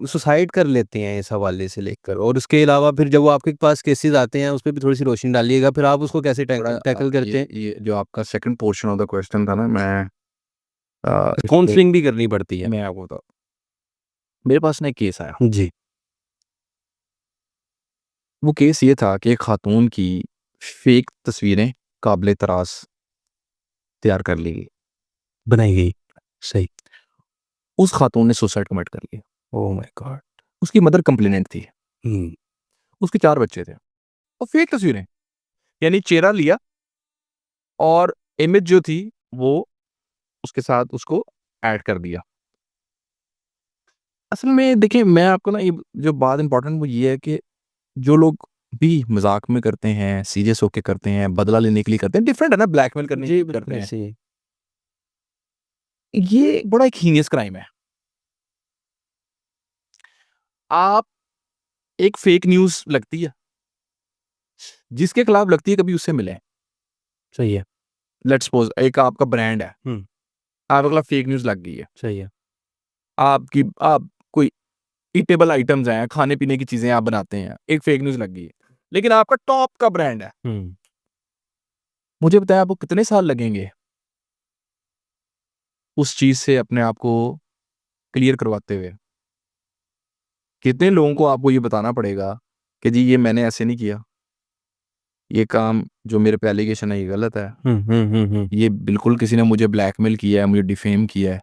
सुसाइड कर लेते हैं इस हवाले से लेकर, और उसके अलावा फिर जब वो आपके पास केसेज़ आते हैं, उस पे भी थोड़ी-सी रोशनी डालिएगा, फिर आप उसको कैसे बड़ा टैकल करते हैं? ये जो आपका second portion of the question था ना, मैं इस पे काउंसलिंग भी करनी पड़ती है। मैं आपको बताऊँ, मेरे पास ना एक केस आया। जी। वो केस ये था कि एक खातून की फेक तस्वीरें काबिले तराश तैयार कर ली गई। बनाई गई। सही। उस खातून ने सुसाइड कमिट कर लिया। Oh my God! उसकी मदर कंप्लेनेंट थी। हुँ। उसके 4 बच्चे थे और फेक तस्वीरें, यानी चेहरा लिया और इमेज जो थी वो उसके साथ उसको ऐड कर दिया। असल में देखिए, मैं आपको ना ये जो बात इम्पोर्टेंट वो ये है कि जो लोग भी मज़ाक में करते हैं, सीरियस होके करते हैं, बदला लेने के लिए करते हैं, डिफरेंट है ना ब्लैकमेल करने के जी, लिए करते बिल्कुल हैं। ऐसे ही। ये बड़ा एक हीनियस क्राइम है। आप एक फेक न्यूज़ लगती है, जिसके खिलाफ लगती है कभी उससे मिलें। सही है। लेट्स सपोज़ एक आपका ब्रांड है, हुँ। आपके खिलाफ फेक न्यूज़ लग गई है। सही है। आप कोई ईटेबल आइटम्स हैं, खाने-पीने की चीज़ें आप बनाते हैं, एक फेक न्यूज़ लग गई है। लेकिन आपका टॉप का ब्रांड है। हुँ। मुझे बताएँ आपको कितने साल लगेंगे उस चीज़ से अपने आप को क्लियर करवाते हुए? कितने लोगों को आपको ये बताना पड़ेगा कि जी ये मैंने ऐसे नहीं किया? ये काम जो मेरे पे एलिगेशन है ये गलत है, हम्म। ये बिल्कुल किसी ने मुझे ब्लैकमेल किया है, मुझे डिफेम किया है।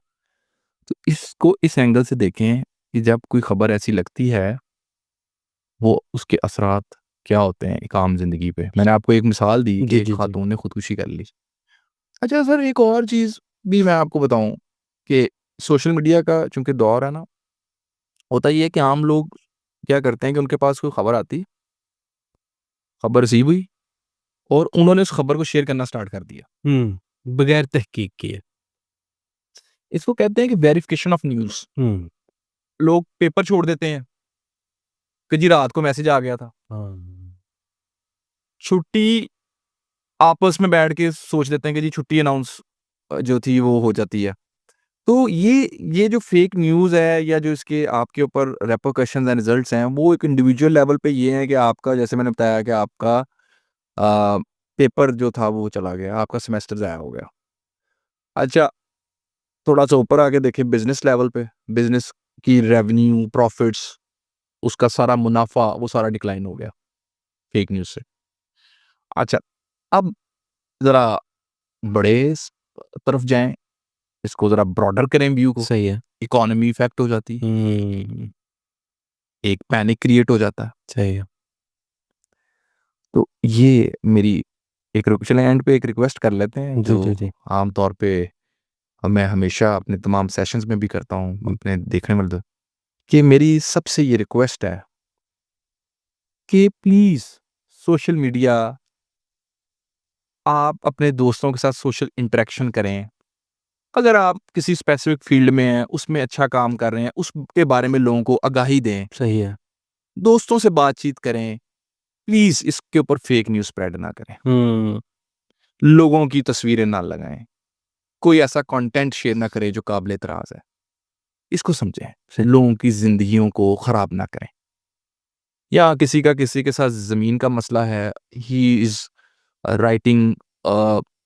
तो इसको इस एंगल से देखें कि जब कोई खबर ऐसी लगती है, वो उसके असरात क्या होते हैं एक आम ज़िंदगी पे। मैंने आपको एक मिसाल दी कि जी एक जी जी। खातून ने खुदकुशी कर ली। अच्छा सर, एक और चीज़ भी मैं आपको बताऊँ कि सोशल मीडिया का चूँकि दौर है ना, होता ये है कि आम लोग क्या करते हैं कि उनके पास कोई खबर आती, खबर रिसीव हुई और उन्होंने उस खबर को शेयर करना स्टार्ट कर दिया। बगैर तहकीक किए। इसको कहते हैं कि वेरिफिकेशन ऑफ न्यूज़। हम्म। लोग पेपर छोड़ देते हैं कि जी रात को मैसेज आ गया था। हाँ। छुट्टी आपस में बैठ के सोच लेते हैं कि जी छुट्टी अनाउंस जो थी वो हो जाती है। तो ये जो फेक न्यूज़ है या जो इसके आपके ऊपर रेपरकशंस एंड रिजल्ट्स हैं, वो एक इंडिविजुअल लेवल पे ये है कि आपका, जैसे मैंने बताया कि आपका पेपर जो था वो चला गया, आपका सेमेस्टर ज़ाया हो गया। अच्छा, थोड़ा-सा ऊपर आके देखें बिज़नेस लेवल पे, बिज़नेस की रेवेन्यू, प्रॉफिट्स, उसका सारा मुनाफ़ा वो सारा डिक्लाइन हो गया फेक न्यूज़ से। अच्छा, अब ज़रा बड़े तरफ जाएँ, इसको ज़रा ब्रॉडर करें व्यू को, सही है। इकोनॉमी इफ़ेक्ट हो जाती है, हम्म। एक पैनिक क्रिएट हो जाता है। सही है। तो ये मेरी एक चलें एंड पे एक रिक्वेस्ट कर लेते हैं जी जो जी जी। आम तौर पे मैं हमेशा अपने तमाम सेशंस में भी करता हूँ अपने देखने वाले, कि मेरी सबसे ये रिक्वेस्ट है कि प्लीज़ सोशल मीडिया, आप अपने दोस्तों के साथ सोशल इंटरेक्शन करें। अगर आप किसी स्पेसिफिक फील्ड में हैं, उसमें अच्छा काम कर रहे हैं, उसके बारे में लोगों को आगाही दें, सही है। दोस्तों से बातचीत करें। प्लीज़ इसके ऊपर फेक न्यूज़ स्प्रेड ना करें, हम्म। लोगों की तस्वीरें ना लगाएँ, कोई ऐसा कंटेंट शेयर ना करें जो काबिल एतराज़ है। इसको समझें, सही। लोगों की ज़िंदगियों को ख़राब ना करें। या किसी का किसी के साथ ज़मीन का मसला है, he is writing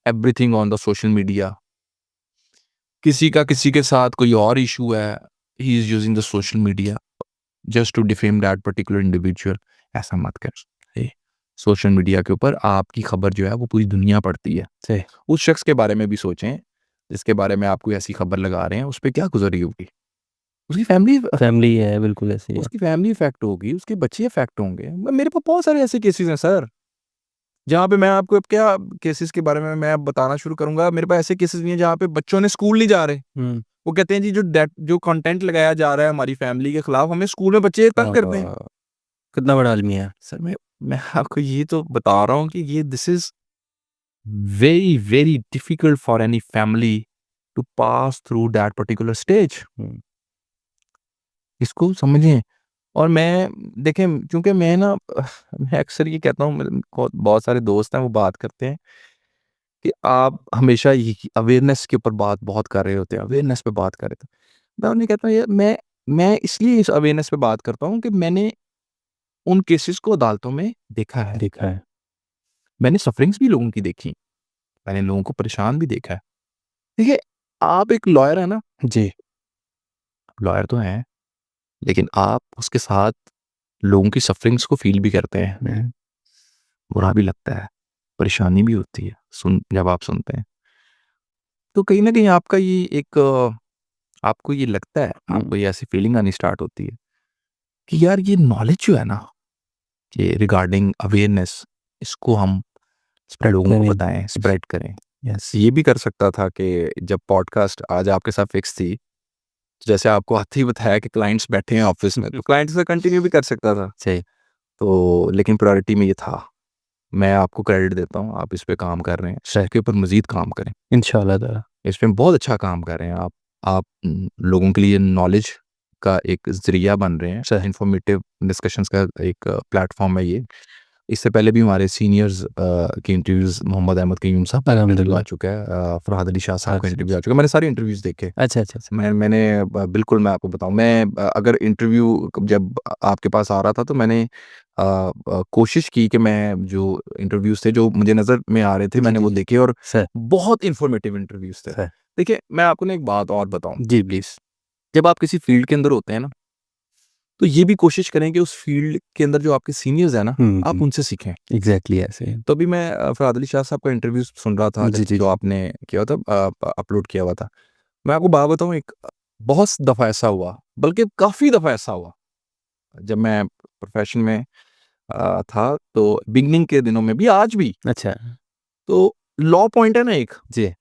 everything on the social media. किसी का किसी के साथ कोई और इश्यू है, he is using the social media just to defame that particular individual. ऐसा मत करें। सोशल मीडिया के ऊपर आपकी खबर जो है वो पूरी दुनिया पढ़ती है। सही। उस शख्स के बारे में भी सोचें, जिसके बारे में आप कोई ऐसी खबर लगा रहे हैं, उस पे क्या गुज़री होगी? उसकी फैमिली फैमिली है, बिल्कुल ऐसी है। उसकी फैमिली इफ़ेक्ट होगी, उसके बच्चे इफ़ेक्ट होंगे। मेरे पास बहुत सारे ऐसे केसेज़ हैं सर, जहाँ पे मैं आपको अब क्या केसेज़ के बारे में मैं अब बताना शुरू करूँगा। मेरे पास ऐसे केसेज़ भी हैं जहाँ पे बच्चों ने स्कूल नहीं जा रहे। हम्म। वो कहते हैं जी जो कंटेंट लगाया जा रहा है हमारी फैमिली के खिलाफ, हमें स्कूल में बच्चे तंग करते हैं। कितना बड़ा आदमी है। सर मैं आपको ये तो बता रहा हूँ कि ये this is very, very difficult for any family to pass through that particular stage. इसको समझें। और मैं देखें, क्योंकि मैं ना मैं अक्सर ये कहता हूँ, मेरे बहुत सारे दोस्त हैं वो बात करते हैं कि आप हमेशा ये अवेयरनेस के ऊपर बात बहुत कर रहे होते हैं, अवेयरनेस पे बात कर रहे थे। मैं उन्हें कहता हूँ यार, मैं इसलिए इस अवेयरनेस पे बात करता हूँ कि मैंने उन केसेस को अदालतों में देखा है। देखा है। मैंने सफरिंग्स भी लोगों की देखी, मैंने लोगों को परेशान भी देखा है। देखिए, आप एक लॉयर है ना, जी। लॉयर तो हैं, लेकिन आप उसके साथ लोगों की सफरिंग्स को फील भी करते हैं। बुरा भी लगता है, परेशानी भी होती है जब आप सुनते हैं। तो कहीं न कहीं आपका ये एक आपको ये लगता है, आपको ये ऐसी फीलिंग आनी स्टार्ट होती है कि यार ये नॉलेज जो है ना, ये रिगार्डिंग अवेयरनेस, इसको हम लोगों को बताएँ, स्प्रेड करें। यस, ये भी कर सकता था कि जब पॉडकास्ट आज आपके साथ फिक्स थी, तो जैसे आपको आते ही बताया कि क्लाइंट्स बैठे हैं ऑफ़िस में, तो क्लाइंट्स से कंटिन्यू भी कर सकता था। सही। तो लेकिन प्रायोरिटी में ये था। मैं आपको क्रेडिट देता हूँ, आप इस पे काम कर रहे हैं, इसके ऊपर मज़ीद काम करें। इंशाल्लाह ताला। इस पे बहुत अच्छा काम कर रहे हैं आप। आप लोगों के लिए नॉलेज का एक ज़रिया बन रहे हैं। सही। इन्फॉर्मेटिव डिस्कशंस का एक प्लेटफ़ॉर्म है ये। इससे पहले भी हमारे सीनियर्स की इंटरव्यूज़, मोहम्मद अहमद क़य्यूम साहब का इंटरव्यू आ अल्हम्दुलिल्लाह। चुका है, फ़रहाद अली शाह साहब का अच्छा इंटरव्यू आ चुका है। मैंने सारे इंटरव्यूज़ देखे। अच्छा अच्छा अच्छा। मैंने बिल्कुल मैं आपको बताऊँ, मैं अगर इंटरव्यू जब आपके पास आ रहा था तो मैंने कोशिश की कि मैं जो इंटरव्यूज़ थे जो मुझे नज़र में आ रहे थे, जी मैंने जी वो जी। देखे और सही। बहुत इन्फॉर्मेटिव इंटरव्यूज़ थे। सही। देखिए, मैं आपको ना एक बात और बताऊँ, जी प्लीज़। जब आप किसी फ़ील्ड के अंदर होते हैं ना, तो ये भी कोशिश करें कि उस फ़ील्ड के अंदर जो आपके सीनियर्स हैं ना, आप उनसे सीखें। एग्ज़ैक्टली ऐसे। तो अभी मैं फ़रहाद अली शाह साहब का इंटरव्यू सुन रहा था जी, जी, जो जी। आपने किया था अपलोड किया हुआ था। मैं आपको बात बताऊँ एक बहुत दफ़ा ऐसा हुआ, बल्कि काफ़ी दफ़ा ऐसा हुआ, जब मैं प्रोफ़ेशन में था तो बिगिनिंग के दिनों में भी आज भी, अच्छा, तो लॉ पॉइंट है ना एक, जी,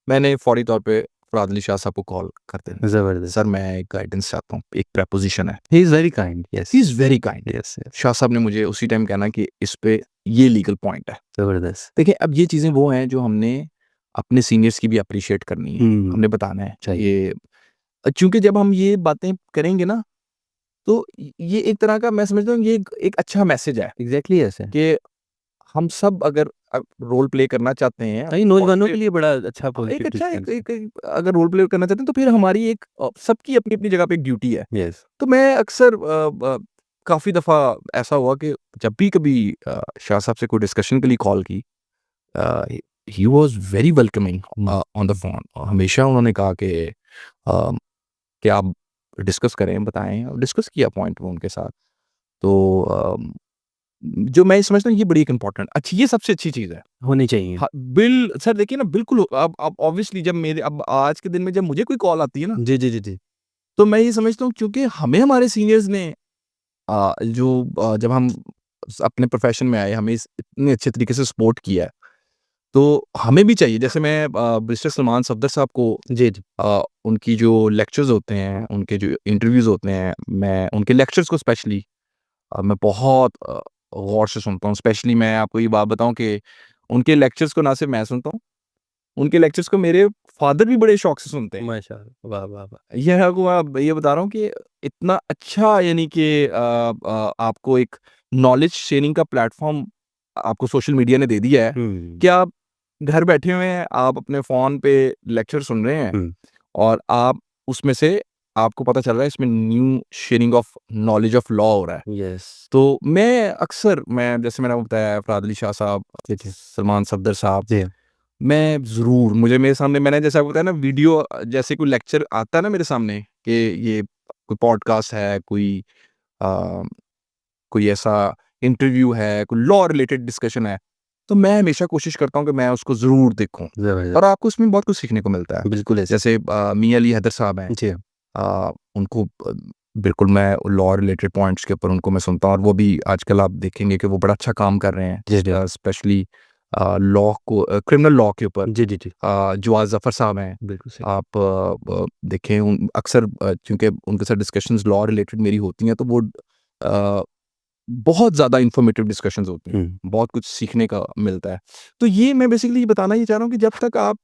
मैंने फ़ौरी तौर पे फ़रहाद अली शाह साहब को कॉल कर देना, ज़बरदस्त। सर मैं एक गाइडेंस चाहता हूँ, एक प्रेपोज़िशन है। He is very kind, yes, he is very kind. Yes, yes, Shah साहब ने मुझे उसी टाइम कहना कि इस पे ये लीगल पॉइंट है। ज़बरदस्त। देखिए, अब ये चीज़ें वो हैं जो हमने अपने सीनियर्स की भी एप्रिशिएट करनी है, हमने बताना है। चाहिए। ये चूँकि जब हम ये बातें करेंगे ना, तो ये एक तरह का मैं समझता हूँ ये एक अच्छा मैसेज है एग्ज़ैक्टली ऐसे। कि हम सब अगर रोल प्ले करना चाहते हैं नहीं, नौजवानों के पॉज़िटिव, लिए बड़ा अच्छा एक पॉज़िटिव अच्छा डिसीज़न है। एक अगर रोल प्ले करना चाहते हैं तो फिर हमारी एक सबकी अपनी-अपनी जगह पे एक ड्यूटी है। यस, तो मैं अक्सर काफ़ी दफ़ा ऐसा हुआ कि जब भी कभी शाह साहब से कोई डिस्कशन के लिए कॉल की, he was very welcoming on the phone. हमेशा उन्होंने कहा कि आप डिस्कस करें, बताएँ, और डिस्कस किया पॉइंट वो उनके साथ। तो जो मैं समझता हूँ ये बड़ी एक इम्पोर्टेंट अच्छी, ये सबसे अच्छी चीज़ है। होनी चाहिए। हाँ, सर देखिए ना, बिल्कुल अब ऑब्वियसली जब मेरे अब आज के दिन में जब मुझे कोई कॉल आती है ना, जी, जी, जी, जी। तो मैं ये समझता हूँ क्योंकि हमें हमारे सीनियर्स ने जब हम अपने प्रोफ़ेशन में आए, हमें इतने अच्छे तरीके से सपोर्ट किया है, तो हमें भी चाहिए। जैसे मैं बैरिस्टर सलमान सफदर साहब को जी, जी। उनकी जो लेक्चर्स होते हैं, उनके जो इंटरव्यूज़ होते हैं, मैं उनके लेक्चर्स को स्पेशली मैं बहुत गौर से सुनता हूँ। स्पेशली मैं आपको ये बात बताऊँ कि उनके लेक्चर्स को ना सिर्फ़ मैं सुनता हूँ, उनके लेक्चर्स को मेरे फ़ादर भी बड़े शौक से सुनते हैं। माशाअल्लाह, वाह, वाह, वाह! ये आपको मैं ये बता रहा हूँ कि इतना अच्छा, यानी कि आपको एक नॉलेज शेयरिंग का प्लेटफ़ॉर्म आपको सोशल मीडिया ने दे दिया है हुँ, कि आप घर बैठे हुए हैं, आप अपने फ़ोन पे लेक्चर सुन रहे हैं, हुँ, और आप उसमें से आपको पता चल रहा है इसमें new sharing of knowledge of law हो रहा है। यस। तो मैं जैसे मैंने आपको बताया फ़रहाद अली शाह साहब, जी, जी। सलमान सफदर साहब, जी, मैं ज़रूर, मुझे मेरे सामने मैंने जैसे आपको बताया ना, वीडियो जैसे कोई लेक्चर आता है ना मेरे सामने कि ये कोई पॉडकास्ट है, अ, कोई ऐसा इंटरव्यू है, कोई लॉ रिलेटेड डिस्कशन है, तो मैं हमेशा कोशिश करता हूँ कि मैं उसको ज़रूर देखूँ, ज़बरदस्त। और आपको उसमें बहुत कुछ सीखने को मिलता है। बिल्कुल ऐसे। जैसे मियां अली हैदर साहब हैं, जी, उनको बिल्कुल मैं लॉ रिलेटेड पॉइंट्स के ऊपर उनको मैं सुनता हूँ, और वो भी आजकल आप देखेंगे कि वो बड़ा अच्छा काम कर रहे हैं, जी, जी। स्पेशली लॉ को क्रिमिनल लॉ के ऊपर। जी, जी, जी। जवाद ज़फ़र साहब हैं, बिल्कुल सही। आप देखें अक्सर चूँकि उनके साथ डिस्कशंस लॉ रिलेटेड मेरी होती हैं, तो वो बहुत ज़्यादा इन्फॉर्मेटिव डिस्कशंस होती हैं, हुँ। बहुत कुछ सीखने का मिलता है। तो ये मैं बेसिकली ये बताना ये चाह रहा हूँ कि जब तक आप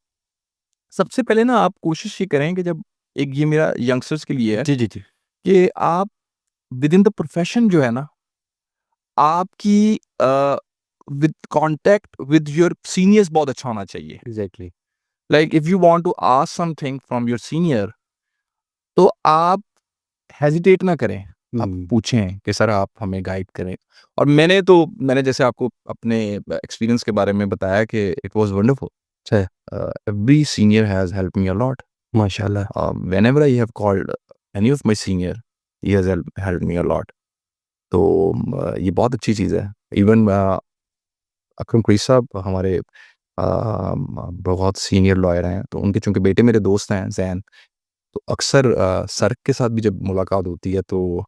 सबसे पहले ना आप कोशिश ये करें कि जब एक ये मेरा यंगस्टर्स के लिए है जी, जी, जी। कि आप विद इन द प्रोफ़ेशन जो है ना, आपकी with contact with your seniors बहुत अच्छा होना चाहिए। Exactly. Like if you want to ask something from your senior, तो आप हेजिटेट ना करें। आप हुँ। पूछें कि सर आप हमें गाइड करें। और मैंने जैसे आपको अपने एक्सपीरियंस के बारे में बताया कि इट वाज़ वंडरफुल। अच्छा, every senior has helped me a lot. माशाअल्लाह। Whenever I have called any of my senior, he has helped me a lot. तो ये बहुत अच्छी चीज़ है। इवन अकरम कुरैशी साहब हमारे बहुत सीनियर लॉयर हैं, तो उनके चूँकि बेटे मेरे दोस्त हैं ज़ैन, तो अक्सर सर के साथ भी जब मुलाकात होती है तो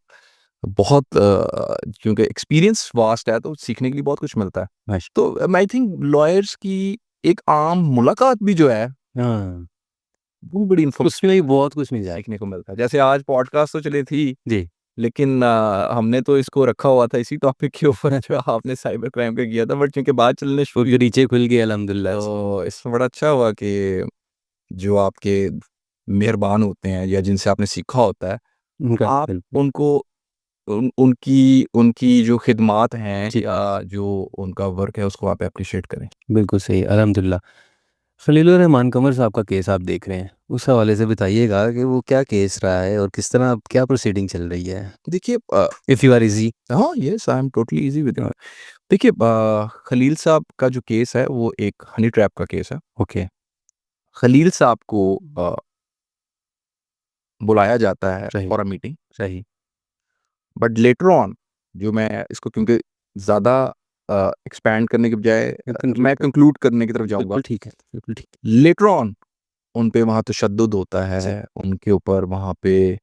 बहुत क्योंकि एक्सपीरियंस वास्ट है तो सीखने के लिए बहुत कुछ मिलता है। माश तो आई थिंक लॉयर्स की एक आम मुलाकात भी जो है, हाँ, वो बड़ी उसमें भी बहुत कुछ मिल जाएगा। सीखने को मिलता है। जैसे आज पॉडकास्ट तो चली थी, जी, लेकिन हमने तो इसको रखा हुआ था इसी टॉपिक के ऊपर जो आपने साइबर क्राइम का किया था, बट चूँकि बात चलने वो शुरू हुई, नीचे खुल गए अल्हम्दुलिल्लाह से। तो इसमें बड़ा अच्छा हुआ कि जो आपके मेहरबान होते हैं या जिनसे आपने सीखा होता है, उनका आप बिल्कुल। उनको उनकी उनकी जो खिदमात हैं जी, या जो उनका वर्क है उसको आप एप्रिशिएट करें। बिल्कुल सही, अल्हम्दुलिल्लाह। खलीलुर रहमान कमर साहब का केस आप देख रहे हैं, उस हवाले से बताइएगा कि वो क्या केस रहा है और किस तरह क्या प्रोसीडिंग चल रही है? देखिए इफ यू आर ईज़ी। हाँ, yes I am totally easy with you. देखिए खलील साहब का जो केस है वो एक हनी ट्रैप का केस है। ओके। खलील साहब को बुलाया जाता है सही, फॉर अ मीटिंग, सही। बट लेटर ऑन जो मैं इसको क्योंकि ज़्यादा एक्सपैंड करने के बजाय मैं कंक्लूड करने की तरफ जाऊँगा। बिल्कुल ठीक है, बिल्कुल ठीक। लेटर ऑन उन पे वहाँ तशद्दुद होता जी। है, उनके ऊपर वहाँ पे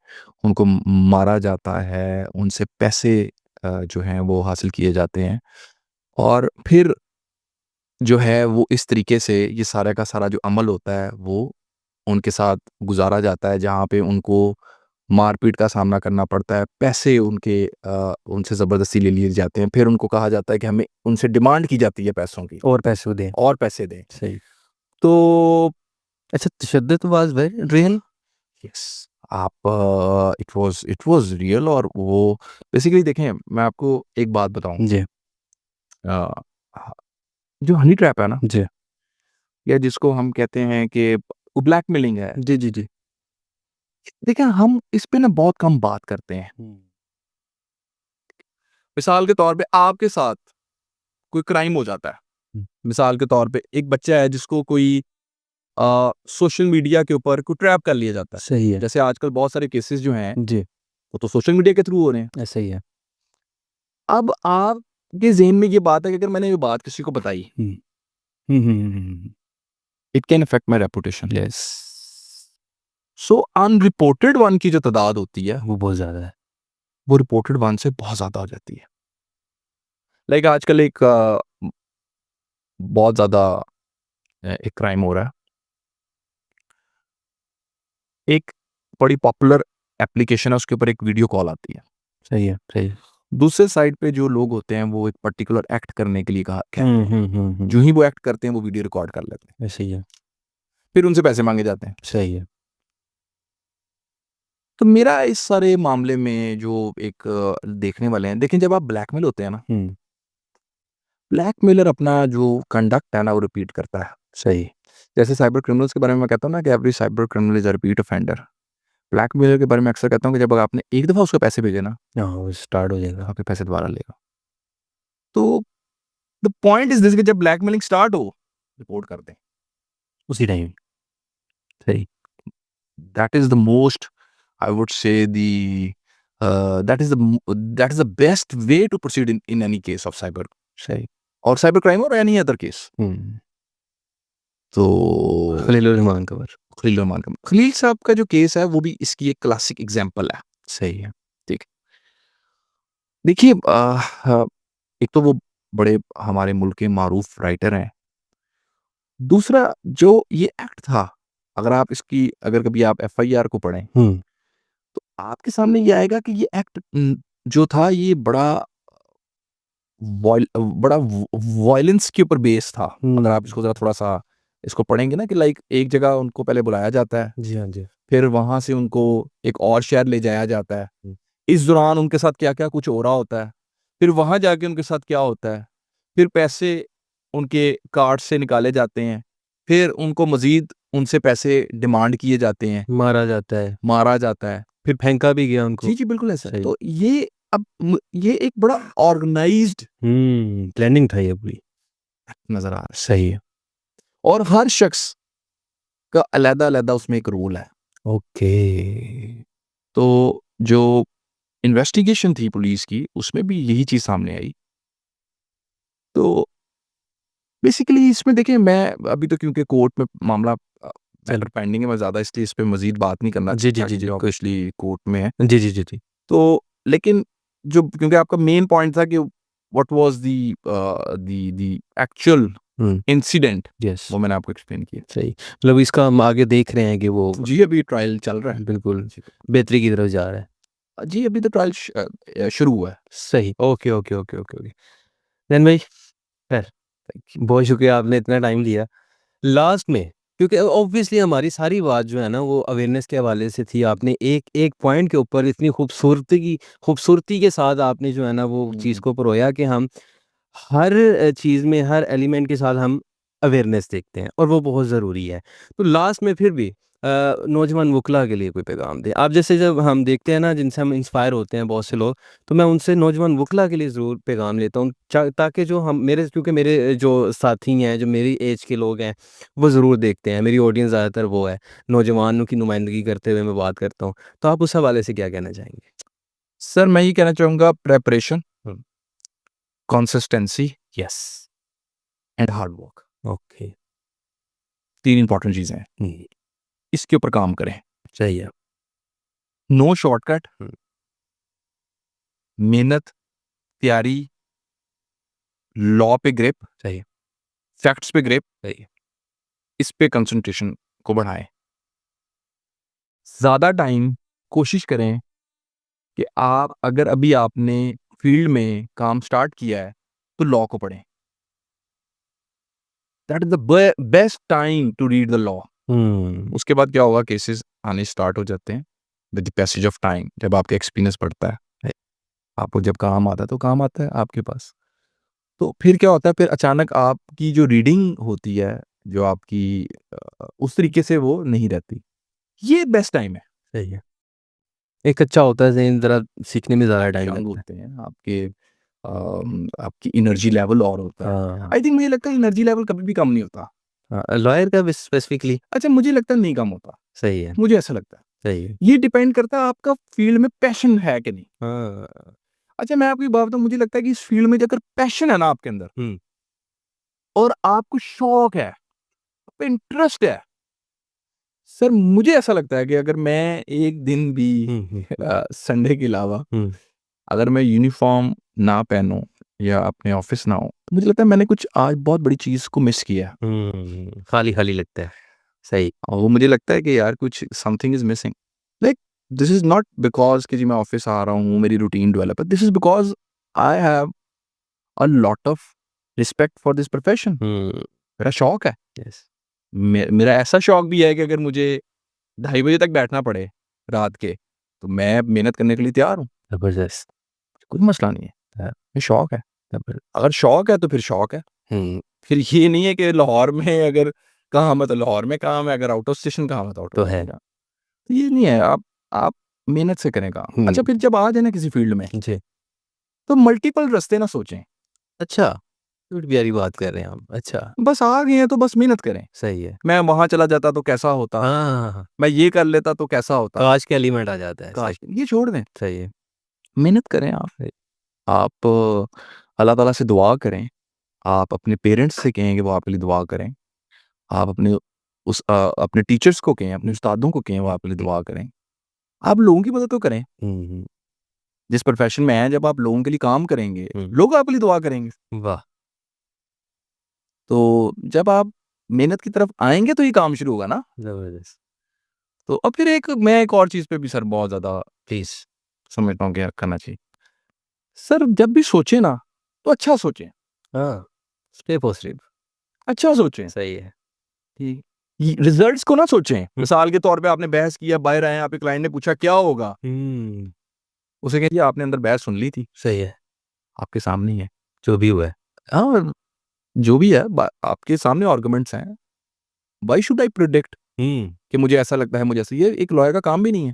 उनको मारा जाता है, उनसे पैसे जो हैं वो हासिल किए जाते हैं और फिर जो है वो इस तरीके से ये सारा का सारा जो अमल होता है वो उनके साथ गुज़ारा जाता है जहाँ पे उनको मार-पीट का सामना करना पड़ता है, पैसे उनके उनसे ज़बरदस्ती ले लिए जाते हैं, फिर उनको कहा जाता है कि हमें उनसे डिमांड की जाती है पैसों की और पैसे दें। और पैसे दें। सही। तो अच्छा, तशद्दुद वाज़ वेरी रियल? यस आप इट वाज़ रियल और वो बेसिकली देखें मैं आपको एक बात बताऊँ जी, अ, ह जो हनी ट्रैप है ना जी। या जिसको हम कहते हैं कि वो ब्लैकमेलिंग है। जी, जी, जी। देखिए हम इस पे ना बहुत कम बात करते हैं। हुँ। मिसाल के तौर पे आपके साथ कोई क्राइम हो जाता है। हुँ। मिसाल के तौर पे एक बच्चा है जिसको कोई सोशल मीडिया के ऊपर कोई ट्रैप कर लिया जाता है। सही है। जैसे आजकल बहुत सारे केसेस जो हैं जी, वो तो सोशल मीडिया के थ्रू हो रहे हैं। ऐसा ही है। अब आपके ज़हन में ये बात है कि अगर मैंने ये बात किसी को बताई हुँ। हुँ, हुँ, हुँ, हुँ, हुँ। It can affect my reputation. Yes, so unreported one की जो तादाद होती है वो बहुत ज़्यादा है। वो रिपोर्टेड वन से बहुत ज़्यादा हो जाती है। लाइक आजकल एक बहुत ज़्यादा एक क्राइम हो रहा है। एक बड़ी पॉपुलर एप्लीकेशन है उसके ऊपर एक वीडियो कॉल आती है। सही है, सही है। दूसरे साइड पे जो लोग होते हैं वो एक पर्टिकुलर एक्ट करने के लिए कहा कहते हुँ, हैं। हुँ, हुँ, हुँ। जो ही वो एक्ट करते हैं वो वीडियो रिकॉर्ड कर लेते हैं। ऐसा ही है, फिर उनसे पैसे माँगे जाते हैं। सही है। तो मेरा इस सारे मामले में जो एक देखने वाले हैं देखें जब आप ब्लैकमेल होते हैं ना, हुँ, ब्लैकमेलर अपना जो कंडक्ट है ना वो रिपीट करता है। सही। जैसे साइबर क्रिमिनल्स के बारे में मैं कहता हूँ ना कि every cyber criminal is a repeat offender. Blackmailer के बारे में अक्सर कहता हूँ कि जब आपने एक दफ़ा उसको पैसे भेजे ना, हाँ, वो स्टार्ट हो जाएगा आपके पैसे दोबारा लेगा। तो द पॉइंट इज़ दिस कि जब ब्लैकमेलिंग स्टार्ट हो, रिपोर्ट कर दें। उसी टाइम। सही, that is the most I would say that is the best way to proceed in any case of cyber सही। और साइबर क्राइम और एनी अदर केस। हुँ। तो खलीलुर-रहमान कबर। खलील रहमान का खलील साहब का जो केस है वो भी इसकी एक क्लासिक एग्जांपल है। सही है। ठीक है। देखिए एक तो वो बड़े हमारे मुल्क के मारूफ राइटर हैं। दूसरा जो ये एक्ट था, अगर कभी आप एफआईआर को पढ़ें, हुँ, तो आपके सामने ये आएगा कि ये एक्ट जो था ये बड़ा वॉयलेंस के ऊपर बेस था। अगर हुँ। आप इसको ज़रा थोड़ा-सा इसको पढ़ेंगे ना कि लाइक एक जगह उनको पहले बुलाया जाता है, जी, हाँ जी। फिर वहाँ से उनको एक और शहर ले जाया जाता है। हुँ। इस दौरान उनके साथ क्या-क्या कुछ हो रहा होता है। फिर वहाँ जाके उनके साथ क्या होता है। फिर पैसे उनके कार्ड से निकाले जाते हैं। फिर उनको मज़ीद उनसे पैसे डिमांड किए जाते हैं, मारा जाता है, मारा जाता है। फिर फेंका भी गया उनको। जी, जी, बिल्कुल ऐसा है। सही। तो ये एक बड़ा ऑर्गनाइज़्ड प्लानिंग था ये पूरी। नज़र आ रहा है सही है। और हर शख्स का अलग-अलग उसमें एक रोल है। ओके। तो जो इन्वेस्टिगेशन थी पुलिस की, उसमें भी यही चीज़ सामने आई। तो बेसिकली इसमें देखिए मैं अभी तो क्योंकि कोर्ट में मामला चल मैटर पेंडिंग है, मैं ज़्यादा इसलिए इस पे मज़ीद बात नहीं करना जी, जी, चाहता जी, क्योंकि जी, कोई ऑब्वियसली कोर्ट में है। जी, जी, जी, जी। तो लेकिन जो क्योंकि आपका मेन पॉइंट था कि what was the actual hmm, incident yes, वो मैंने आपको एक्सप्लेन किया। सही। मतलब इसका हम आगे देख रहे हैं कि वो जी, अभी ट्रायल चल रहा है। बिल्कुल जी, बेहतरी की तरफ जा रहा है। जी, अभी तो ट्रायल शुरू हुआ है। सही, okay, okay, okay, okay, okay. Then भाई खैर बहुत शुक्रिया आपने इतना टाइम लिया। लास्ट में क्योंकि ऑब्वियसली हमारी सारी बात जो है ना वो अवेयरनेस के हवाले से थी। आपने एक एक पॉइंट के ऊपर इतनी खूबसूरती के साथ आपने जो है ना वो चीज़ हुँ। को परोया कि हम हर चीज़ में हर एलिमेंट के साथ हम अवेयरनेस देखते हैं और वो बहुत ज़रूरी है। तो लास्ट में फिर भी नौजवान वकला के लिए कोई पैगाम दें। आप जैसे जब हम देखते हैं ना जिनसे हम इंस्पायर होते हैं बहुत से लोग, तो मैं उनसे नौजवान वकला के लिए ज़रूर पैगाम लेता हूँ ताकि जो हम मेरे क्योंकि मेरे जो साथी हैं, जो मेरी एज के लोग हैं, वो ज़रूर देखते हैं। मेरी ऑडियंस ज़्यादातर वो है, नौजवानों की नुमाइंदगी करते हुए मैं बात करता हूँ। तो आप उस हवाले से क्या कहना चाहेंगे? सर मैं ये कहना चाहूँगा preparation, hmm. Consistency yes. And hard work, okay. 3 important चीज़ें हैं। इसके ऊपर काम करें। सही है। नो शॉर्टकट, हम्म। मेहनत, तैयारी, लॉ पे ग्रिप, सही है। फैक्ट्स पे ग्रिप, सही है। इस पे कंसंट्रेशन को बढ़ाएं। ज़्यादा टाइम कोशिश करें कि आप अगर अभी आपने फील्ड में काम स्टार्ट किया है तो लॉ को पढ़ें। That is the best time to read the law. उसके बाद क्या होगा, केसेस आने स्टार्ट हो जाते हैं with the passage of time. जब आपका एक्सपीरियंस बढ़ता है, आपको जब काम आता है तो काम आता है आपके पास, तो फिर क्या होता है, फिर अचानक आपकी जो रीडिंग होती है, जो आपकी उस तरीके से वो नहीं रहती। ये बेस्ट टाइम है। सही है। एक अच्छा होता है ज़हन ज़रा सीखने में ज़्यादा टाइम यंग लगता है। होते हैं आपके, आपकी एनर्जी लेवल और होता है। हाँ। आई थिंक मुझे लगता है एनर्जी लेवल कभी भी कम नहीं होता। हाँ, लॉयर का स्पेसिफिकली। अच्छा, मुझे लगता है नहीं कम होता, सही है। मुझे ऐसा लगता है। सही है। ये डिपेंड करता है आपका फील्ड में पैशन है कि नहीं। हाँ। अच्छा, मैं आपको एक बात बताऊं, मुझे लगता है कि इस फील्ड में अगर पैशन है ना आपके अंदर, हम्म। और आपको शौक है, आपको इंटरेस्ट है, सर मुझे ऐसा लगता है कि अगर मैं एक दिन भी संडे के अलावा हम्म। अगर मैं यूनिफॉर्म ना पहनूं या अपने ऑफिस ना हो, तो मुझे लगता है मैंने कुछ आज बहुत बड़ी चीज़ को मिस किया है। खाली खाली लगता है। सही। और वो मुझे लगता है कि यार कुछ something is missing. Like this is not because कि जी मैं ऑफिस आ रहा हूँ, मेरी रूटीन डेवलप है। This is because I have a lot of respect for this profession. मेरा शौक है। यस। मेरा ऐसा शौक भी है कि अगर मुझे 2:30 बजे तक बैठना पड़े रात के, तो मैं मेहनत करने के लिए तैयार हूँ। जबरदस्त। कोई मसला नहीं है। हाँ। ये शौक है। जबरदस्त। अगर शौक है तो फिर शौक है। हम्म। फिर ये नहीं है कि लाहौर में अगर काम है तो लाहौर में काम है, अगर आउट ऑफ स्टेशन काम है तो आउट ऑफ तो है। स्टेशन काम। तो ये नहीं है, आप मेहनत से करें काम। अच्छा, फिर जब आ जाए ना किसी फील्ड में, जी। तो मल्टीपल रास्ते ना सोचें। अच्छा। बड़ी प्यारी बात कर रहे हैं आप। अच्छा। बस आ गए हैं तो बस मेहनत करें। सही है। मैं वहां चला जाता तो कैसा होता, हाँ। मैं ये कर लेता तो कैसा होता, काश के एलिमेंट आ जाता है। सही। काश। ये छोड़ दें, सही है। मेहनत करें आप। सही। आप अल्लाह ताला से दुआ करें। आप अपने पेरेंट्स से कहें कि वो आपके लिए दुआ करें। आप अपने टीचर्स को कहें, अपने उस्तादों को कहें वो आपके लिए दुआ करें। आप लोगों की मदद तो करें। हम्म। जिस प्रोफेशन में हैं, जब आप लोगों के लिए काम करेंगे, हम्म। लोग आपके लिए दुआ करेंगे। वाह। तो जब आप मेहनत की तरफ आएँगे तो ये काम शुरू होगा ना। जबरदस्त। तो अब फिर मैं एक और चीज़ पे भी सर बहुत ज़्यादा प्लीज़ समझता हूँ कि करना चाहिए। सर जब भी सोचें ना, तो अच्छा सोचें, हाँ। Stay positive. अच्छा सोचें। सही है। ठीक। ये रिज़ल्ट्स को ना सोचें। मिसाल के तौर पे आपने बहस किया, बाहर आए, आपके क्लाइंट ने पूछा क्या होगा? हम्म। उसे कहिए आपने अंदर बहस सुन ली थी, सही है। आपके सामने ही है। जो भी हुआ है। हाँ, जो भी है आपके सामने आर्गुमेंट्स हैं। व्हाई शुड आई प्रेडिक्ट कि मुझे ऐसा लगता है, मुझे ऐसा, ये एक लॉयर का काम भी नहीं है।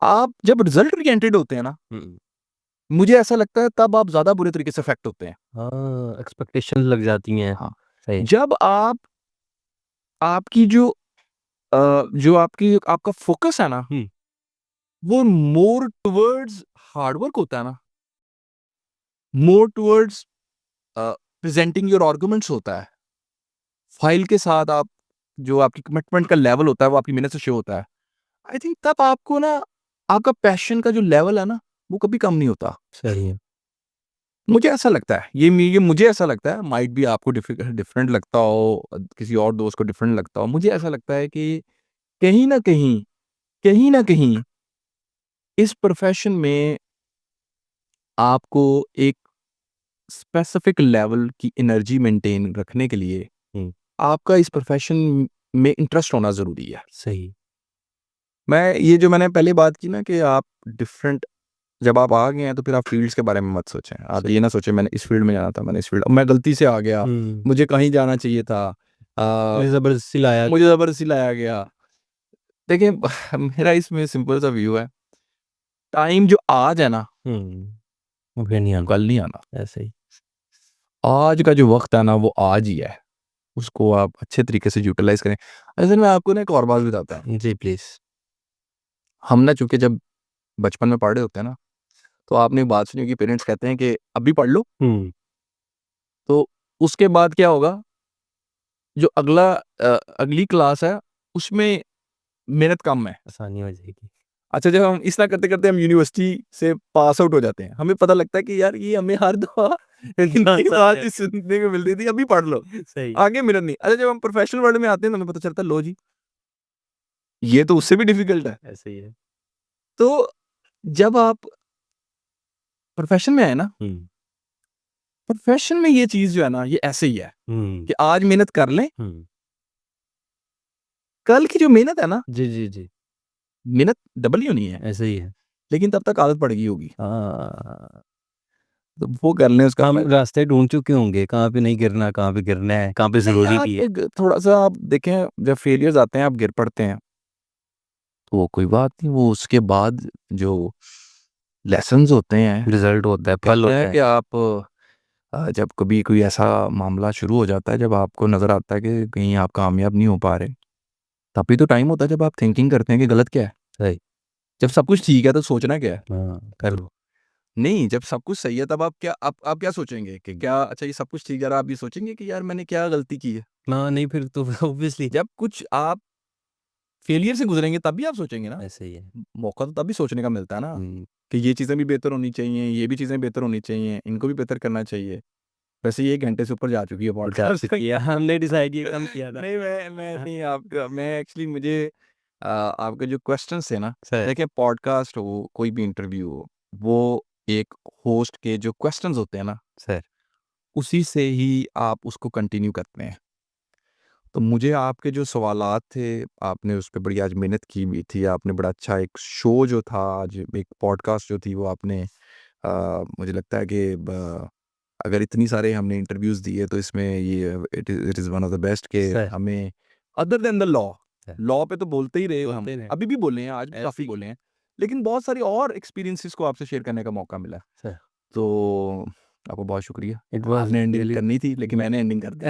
आप जब रिजल्ट ओरिएंटेड होते हैं ना, हम्म। मुझे ऐसा लगता है तब आप ज़्यादा बुरे तरीके से अफेक्ट होते हैं। हाँ, एक्सपेक्टेशंस लग जाती हैं। हाँ, सही। जब आपकी जो आपका फ़ोकस है ना, हम्म। वो मोर टुवर्ड्स हार्ड वर्क होता है ना, मोर टुवर्ड्स प्रेज़ेंटिंग योर आर्गुमेंट्स होता है। फाइल के साथ आप जो आपकी कमिटमेंट का लेवल होता है, वो आपकी मेहनत से शो होता है। आई थिंक तब आपको ना आपका पैशन का जो लेवल है ना, वो कभी कम नहीं होता। सही है। मुझे ऐसा लगता है, ये मुझे ऐसा लगता है, माइट बी आपको डिफरेंट लगता हो, किसी और दोस्त को डिफरेंट लगता हो। मुझे ऐसा लगता है कि कहीं न कहीं, कहीं न कहीं इस प्रोफ़ेशन में आपको एक स्पेसिफिक लेवल की एनर्जी मेंटेन रखने के लिए हम्म। आपका इस प्रोफ़ेशन में इंटरेस्ट होना ज़रूरी है। सही। मैं ये जो मैंने पहले बात की ना कि आप डिफरेंट, जब आप आ गए हैं तो फिर आप फ़ील्ड्स के बारे में मत सोचें। आप ये ना सोचें मैंने इस फ़ील्ड में जाना था, मैंने इस फ़ील्ड, मैं गलती से आ गया, मुझे कहीं जाना चाहिए था। जबरदस्ती लाया। मुझे ज़बरदस्ती लाया गया। देखिए मेरा इसमें सिंपल सा व्यू है, टाइम जो आज है ना, वो फिर नहीं वो आना। कल नहीं आना। ऐसे ही। आज का जो वक़्त है ना, वो आज ही है। उसको आप अच्छे तरीके से यूटिलाइज़ करें। असल में आपको ना एक और बात बताता हूँ। जी प्लीज। हम ना चूँकि जब बचपन में पढ़ रहे होते हैं ना, तो आपने एक बात सुनी होगी, पेरेंट्स कहते हैं कि अभी पढ़ लो, तो उसके बाद क्या होगा, जो अगली क्लास है उसमें मेहनत कम है। आसानी हो जाएगी। अच्छा, जब हम इस तरह करते-करते हम यूनिवर्सिटी से पास आउट हो जाते हैं, हमें पता लगता है कि यार ये हमें हर दफ़ा इनकी बात ही सुनने को मिलती थी, अभी पढ़ लो, सही। आगे मेहनत नहीं। अच्छा, जब हम प्रोफेशनल वर्ल्ड में आते हैं तो हमें पता चलता है, लो जी, ये तो उससे भी डिफिकल्ट है। ऐसे ही है। तो जब आप प्रोफेशन में आए ना, प्रोफेशन में ये चीज़ जो है ना, ये ऐसे ही है कि आज मेहनत कर लें, कल की जो मेहनत है ना, जी, जी, जी। मेहनत डबल ही होनी है, ऐसे ही है। लेकिन तब तक आदत पड़ गई होगी। हाँ, तो वो कर लें उसका हम मैं रास्ते ढूँढ चुके होंगे, कहाँ पे नहीं गिरना, कहाँ पे गिरना है, कहाँ पे ज़रूरी यार भी है। एक थोड़ा-सा आप देखें, जब फेलियर्स आते हैं, आप गिर पड़ते हैं, तो वो कोई बात नहीं, वो उसके बाद जो लेसन्स होते हैं, रिज़ल्ट होता है, फल कहते होता हैं है। कि आप जब कभी कोई ऐसा मामला शुरू हो जाता है, जब आपको नज़र आता है कि कहीं आप कामयाब नहीं हो पा रहे, तभी तो टाइम होता है जब आप थिंकिंग करते हैं कि गलत क्या है। सही। जब सब कुछ ठीक है तो सोचना क्या है? हाँ, कर लो। नहीं, जब सब कुछ सही है तब आप क्या सोचेंगे कि क्या, अच्छा ये सब कुछ ठीक है, आप ये सोचेंगे कि यार मैंने क्या गलती की है? हाँ, नहीं फिर तो ऑब्वियसली जब कुछ आप फेलियर से गुज़रेंगे तब भी आप सोचेंगे ना? ऐसे ही है। मौका तो तभी सोचने का मिलता है ना, हुँ। कि ये चीज़ें भी बेहतर होनी चाहिए, ये भी चीज़ें बेहतर होनी चाहिए, इनको भी बेहतर करना चाहिए। वैसे ये 1 घंटे से ऊपर जा चुकी है पॉडकास्ट। किया हमने डिसाइड ये कम किया था। नहीं, मैं नहीं, आपका मैं एक्चुअली मुझे आपके जो क्वेश्चन्स थे ना, सर, देखिए पॉडकास्ट हो, कोई भी इंटरव्यू हो, वो एक होस्ट के जो क्वेश्चन्स होते हैं ना, सर। उसी से ही आप उसको कंटिन्यू करते हैं। तो मुझे आपके जो सवालात थे, आपने उस पे बड़ी आज मेहनत की हुई थी, आपने बड़ा अच्छा एक शो जो था, आज एक पॉडकास्ट जो थी वो आपने मुझे लगता है कि अगर इतनी सारे हमने इंटरव्यूज़ दिए तो इसमें ये it is one of the best के सर। हमें other than the law, sir. Law पे तो बोलते ही रहे हो हम, बोलते रहे। अभी भी बोले हैं, आज भी काफ़ी बोले हैं, लेकिन बहुत सारी और एक्सपीरियंसेस को आपसे शेयर करने का मौका मिला। सर, तो आपका बहुत शुक्रिया। इट वाज़ आपने एंडिंग रियली करनी थी लेकिन मैंने एंडिंग कर दी।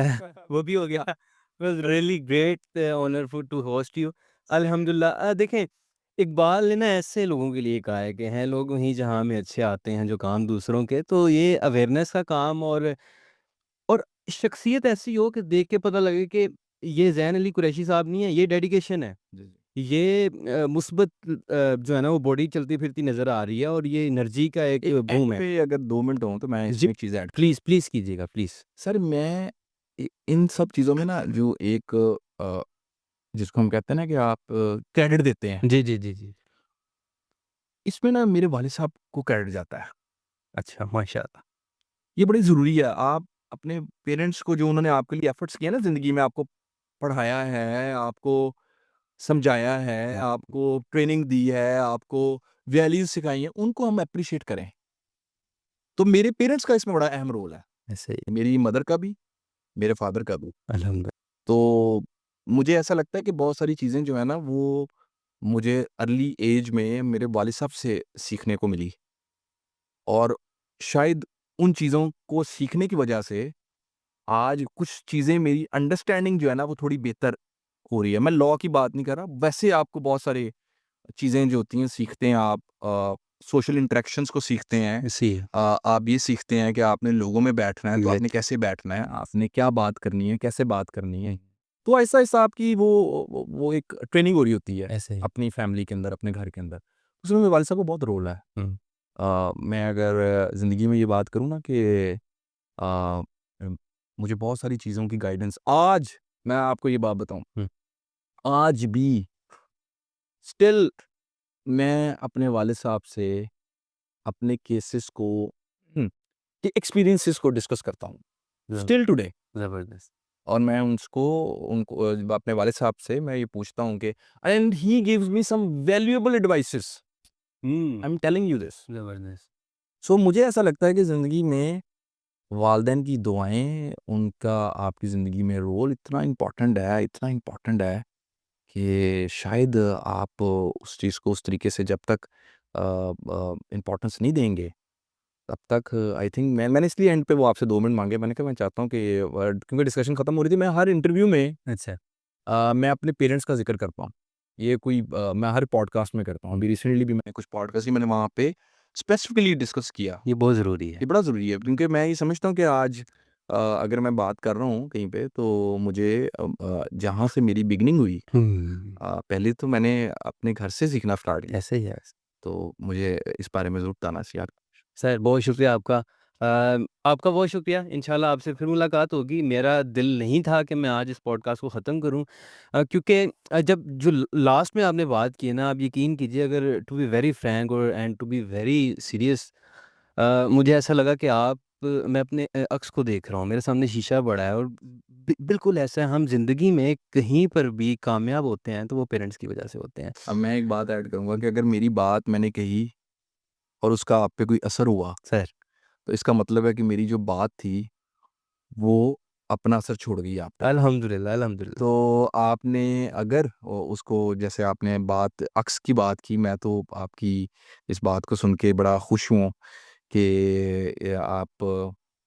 वो भी हो गया। It was really great honourful to host you. अल्हम्दुलिल्लाह देखें, इकबाल ने ना ऐसे लोगों के लिए कहा है कि हैं लोग वहीं जहाँ में अच्छे आते हैं जो काम दूसरों के, तो ये अवेयरनेस का काम और शख्सियत ऐसी हो कि देख के पता लगे कि ये ज़ैन अली कुरैशी साहब नहीं है, ये डेडिकेशन है। जी, जी। ये मुस्बत जो है ना वो बॉडी चलती फिरती नज़र आ रही है और ये एनर्जी का एक एंड बूम है। पे अगर 2 मिनट हों तो मैं जी, इसमें एक चीज़ ऐड प्लीज़, प्लीज़ कीजिएगा प्लीज़। सर, मैं इन सब चीज़ों में ना जो एक जिसको हम कहते हैं ना कि आप क्रेडिट देते हैं, जी, जी, जी, जी। इसमें ना मेरे वालिद साहब को क्रेडिट जाता है। अच्छा, माशाअल्लाह। ये बड़ी ज़रूरी है। आप अपने पेरेंट्स को, जो उन्होंने आपके लिए एफर्ट्स किए ना ज़िंदगी में, आपको पढ़ाया है, आपको समझाया है, हाँ, आपको ट्रेनिंग दी है, आपको वैल्यूज़ सिखाई हैं, उनको हम एप्रिशिएट करें। तो मेरे पेरेंट्स का इसमें बड़ा अहम रोल है। ऐसे ही मेरी मदर का भी, मेरे फादर का भी। अल्हम्दुलिल्लाह। तो मुझे ऐसा लगता है कि बहुत सारी चीज़ें जो है ना, वो मुझे अर्ली एज में मेरे वालिद साहब से सीखने को मिली, और शायद उन चीज़ों को सीखने की वजह से आज कुछ चीज़ें, मेरी अंडरस्टैंडिंग जो है ना वो थोड़ी बेहतर हो रही है। मैं लॉ की बात नहीं कर रहा, वैसे आपको बहुत सारी चीज़ें जो होती हैं सीखते हैं आप, सोशल इंटरेक्शंस को सीखते हैं। ऐसे ही है। आप ये सीखते हैं कि आपने लोगों में बैठना है तो आपने एग्ज़ैक्टली। कैसे बैठना है, आपने क्या बात करनी है, कैसे बात करनी है। तो ऐसा-ऐसा आपकी वो एक ट्रेनिंग हो रही होती है, ऐसे ही। अपनी फैमिली के अंदर, अपने घर के अंदर। उसमें मेरे वालिद साहब का बहुत रोल है। हुँ, मैं अगर ज़िंदगी में ये बात करूँ ना कि अ, मुझे बहुत सारी चीज़ों की गाइडेंस आज, मैं आपको ये बात बताऊँ, हुँ। आज भी स्टिल मैं अपने वालिद साहब से अपने केसेस को, के एक्सपीरियंसेस को डिस्कस करता हूँ, ज़ब स्टिल टुडे। ज़बरदस्त। और मैं उनको अपने वालिद साहब से मैं ये पूछता हूँ कि and he gives me some valuable advices, hmm, I am telling you this. ज़बरदस्त। सो मुझे ऐसा लगता है कि ज़िंदगी में वालिदैन की दुआएँ, उनका आपकी ज़िंदगी में रोल इतना इम्पोर्टेंट है कि शायद आप उस चीज़ को उस तरीके से जब तक इम्पोर्टेंस नहीं देंगे, तब तक आई थिंक मैंने इसलिए एंड पे वो आपसे 2 मिनट माँगे। मैंने कहा मैं चाहता हूँ कि क्योंकि डिस्कशन खत्म हो रही थी, मैं हर इंटरव्यू में अच्छा, मैं अपने पेरेंट्स का ज़िक्र कर पाऊँ। ये कोई मैं हर पॉडकास्ट में करता हूँ। अभी रिसेंटली भी मैंने कुछ पॉडकास्ट ही मैंने वहाँ पे स्पेसिफिकली डिस्कस किया। ये बहुत ज़रूरी है। ये बड़ा ज़रूरी है क्योंकि मैं ये समझता हूँ कि आज अगर मैं बात कर रहा हूँ कहीं पे तो मुझे जहाँ से मेरी बिगिनिंग हुई पहले तो मैंने अपने घर से सीखना स्टार्ट किया। ऐसे ही है। तो मुझे इस बारे में ज़रूर बताना चाहिए। सर बहुत शुक्रिया आपका। आपका बहुत शुक्रिया। इंशाल्लाह आपसे फिर मुलाकात होगी। मेरा दिल नहीं था कि मैं आज इस पॉडकास्ट को ख़त्म करूं, क्योंकि जब जो लास्ट में आपने बात की है ना, आप यकीन कीजिए, अगर टू बी वेरी फ्रैंक और and to be very serious, मुझे ऐसा लगा कि मैं अपने अक्स को देख रहा हूँ। मेरे सामने शीशा पड़ा है और बिल्कुल ऐसा है, हम ज़िंदगी में कहीं पर भी कामयाब होते हैं तो वो पेरेंट्स की वजह से होते हैं। अब मैं एक बात ऐड करूँगा कि अगर मेरी बात मैंने कही और उसका आप पे कोई असर हुआ, सर तो इसका मतलब है कि मेरी जो बात थी, वो अपना असर छोड़ गई आप पे। अल्हम्दुलिल्लाह, अल्हम्दुलिल्लाह। तो आपने अगर उसको जैसे आपने बात अक्स की बात की, मैं तो आपकी इस बात को सुन के बड़ा खुश हूँ कि आप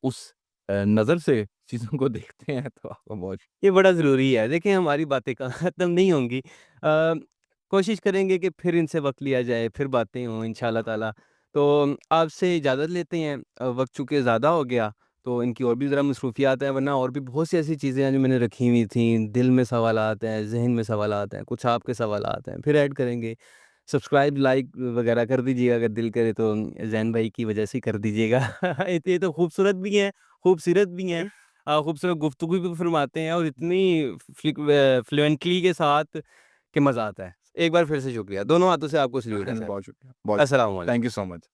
उस नज़र से चीज़ों को देखते हैं तो आपका बहुत ये बड़ा ज़रूरी है। देखिए हमारी बातें कहाँ ख़त्म नहीं होंगी। कोशिश करेंगे कि फिर इनसे वक़्त लिया जाए, फिर बातें हों इंशाअल्लाह ताला। तो आपसे इजाज़त लेते हैं। वक़्त चूँकि ज़्यादा हो गया, तो इनकी और भी ज़रा मसरूफ़ियात हैं, वरना और भी बहुत सी ऐसी चीज़ें हैं जो मैंने रखी हुई थी। दिल में सवालात हैं, ज़हन में सवालात हैं, कुछ आपके सवालात हैं, फिर ऐड करेंगे। सब्सक्राइब, लाइक वग़ैरह कर दीजिएगा, अगर दिल करे तो ज़ैन भाई की वजह से कर दीजिएगा। ये तो खूबसूरत भी हैं, खूबसीरत भी हैं। खूबसूरत गुफ्तगू भी फरमाते हैं और इतनी फ्लुएंटली के साथ कि मज़ा आता है। एक बार फिर से शुक्रिया। दोनों हाथों से आपको सैल्यूट है सर। शुक्रिया। बहुत अस्सलाम वालेकुम। Thank you so much.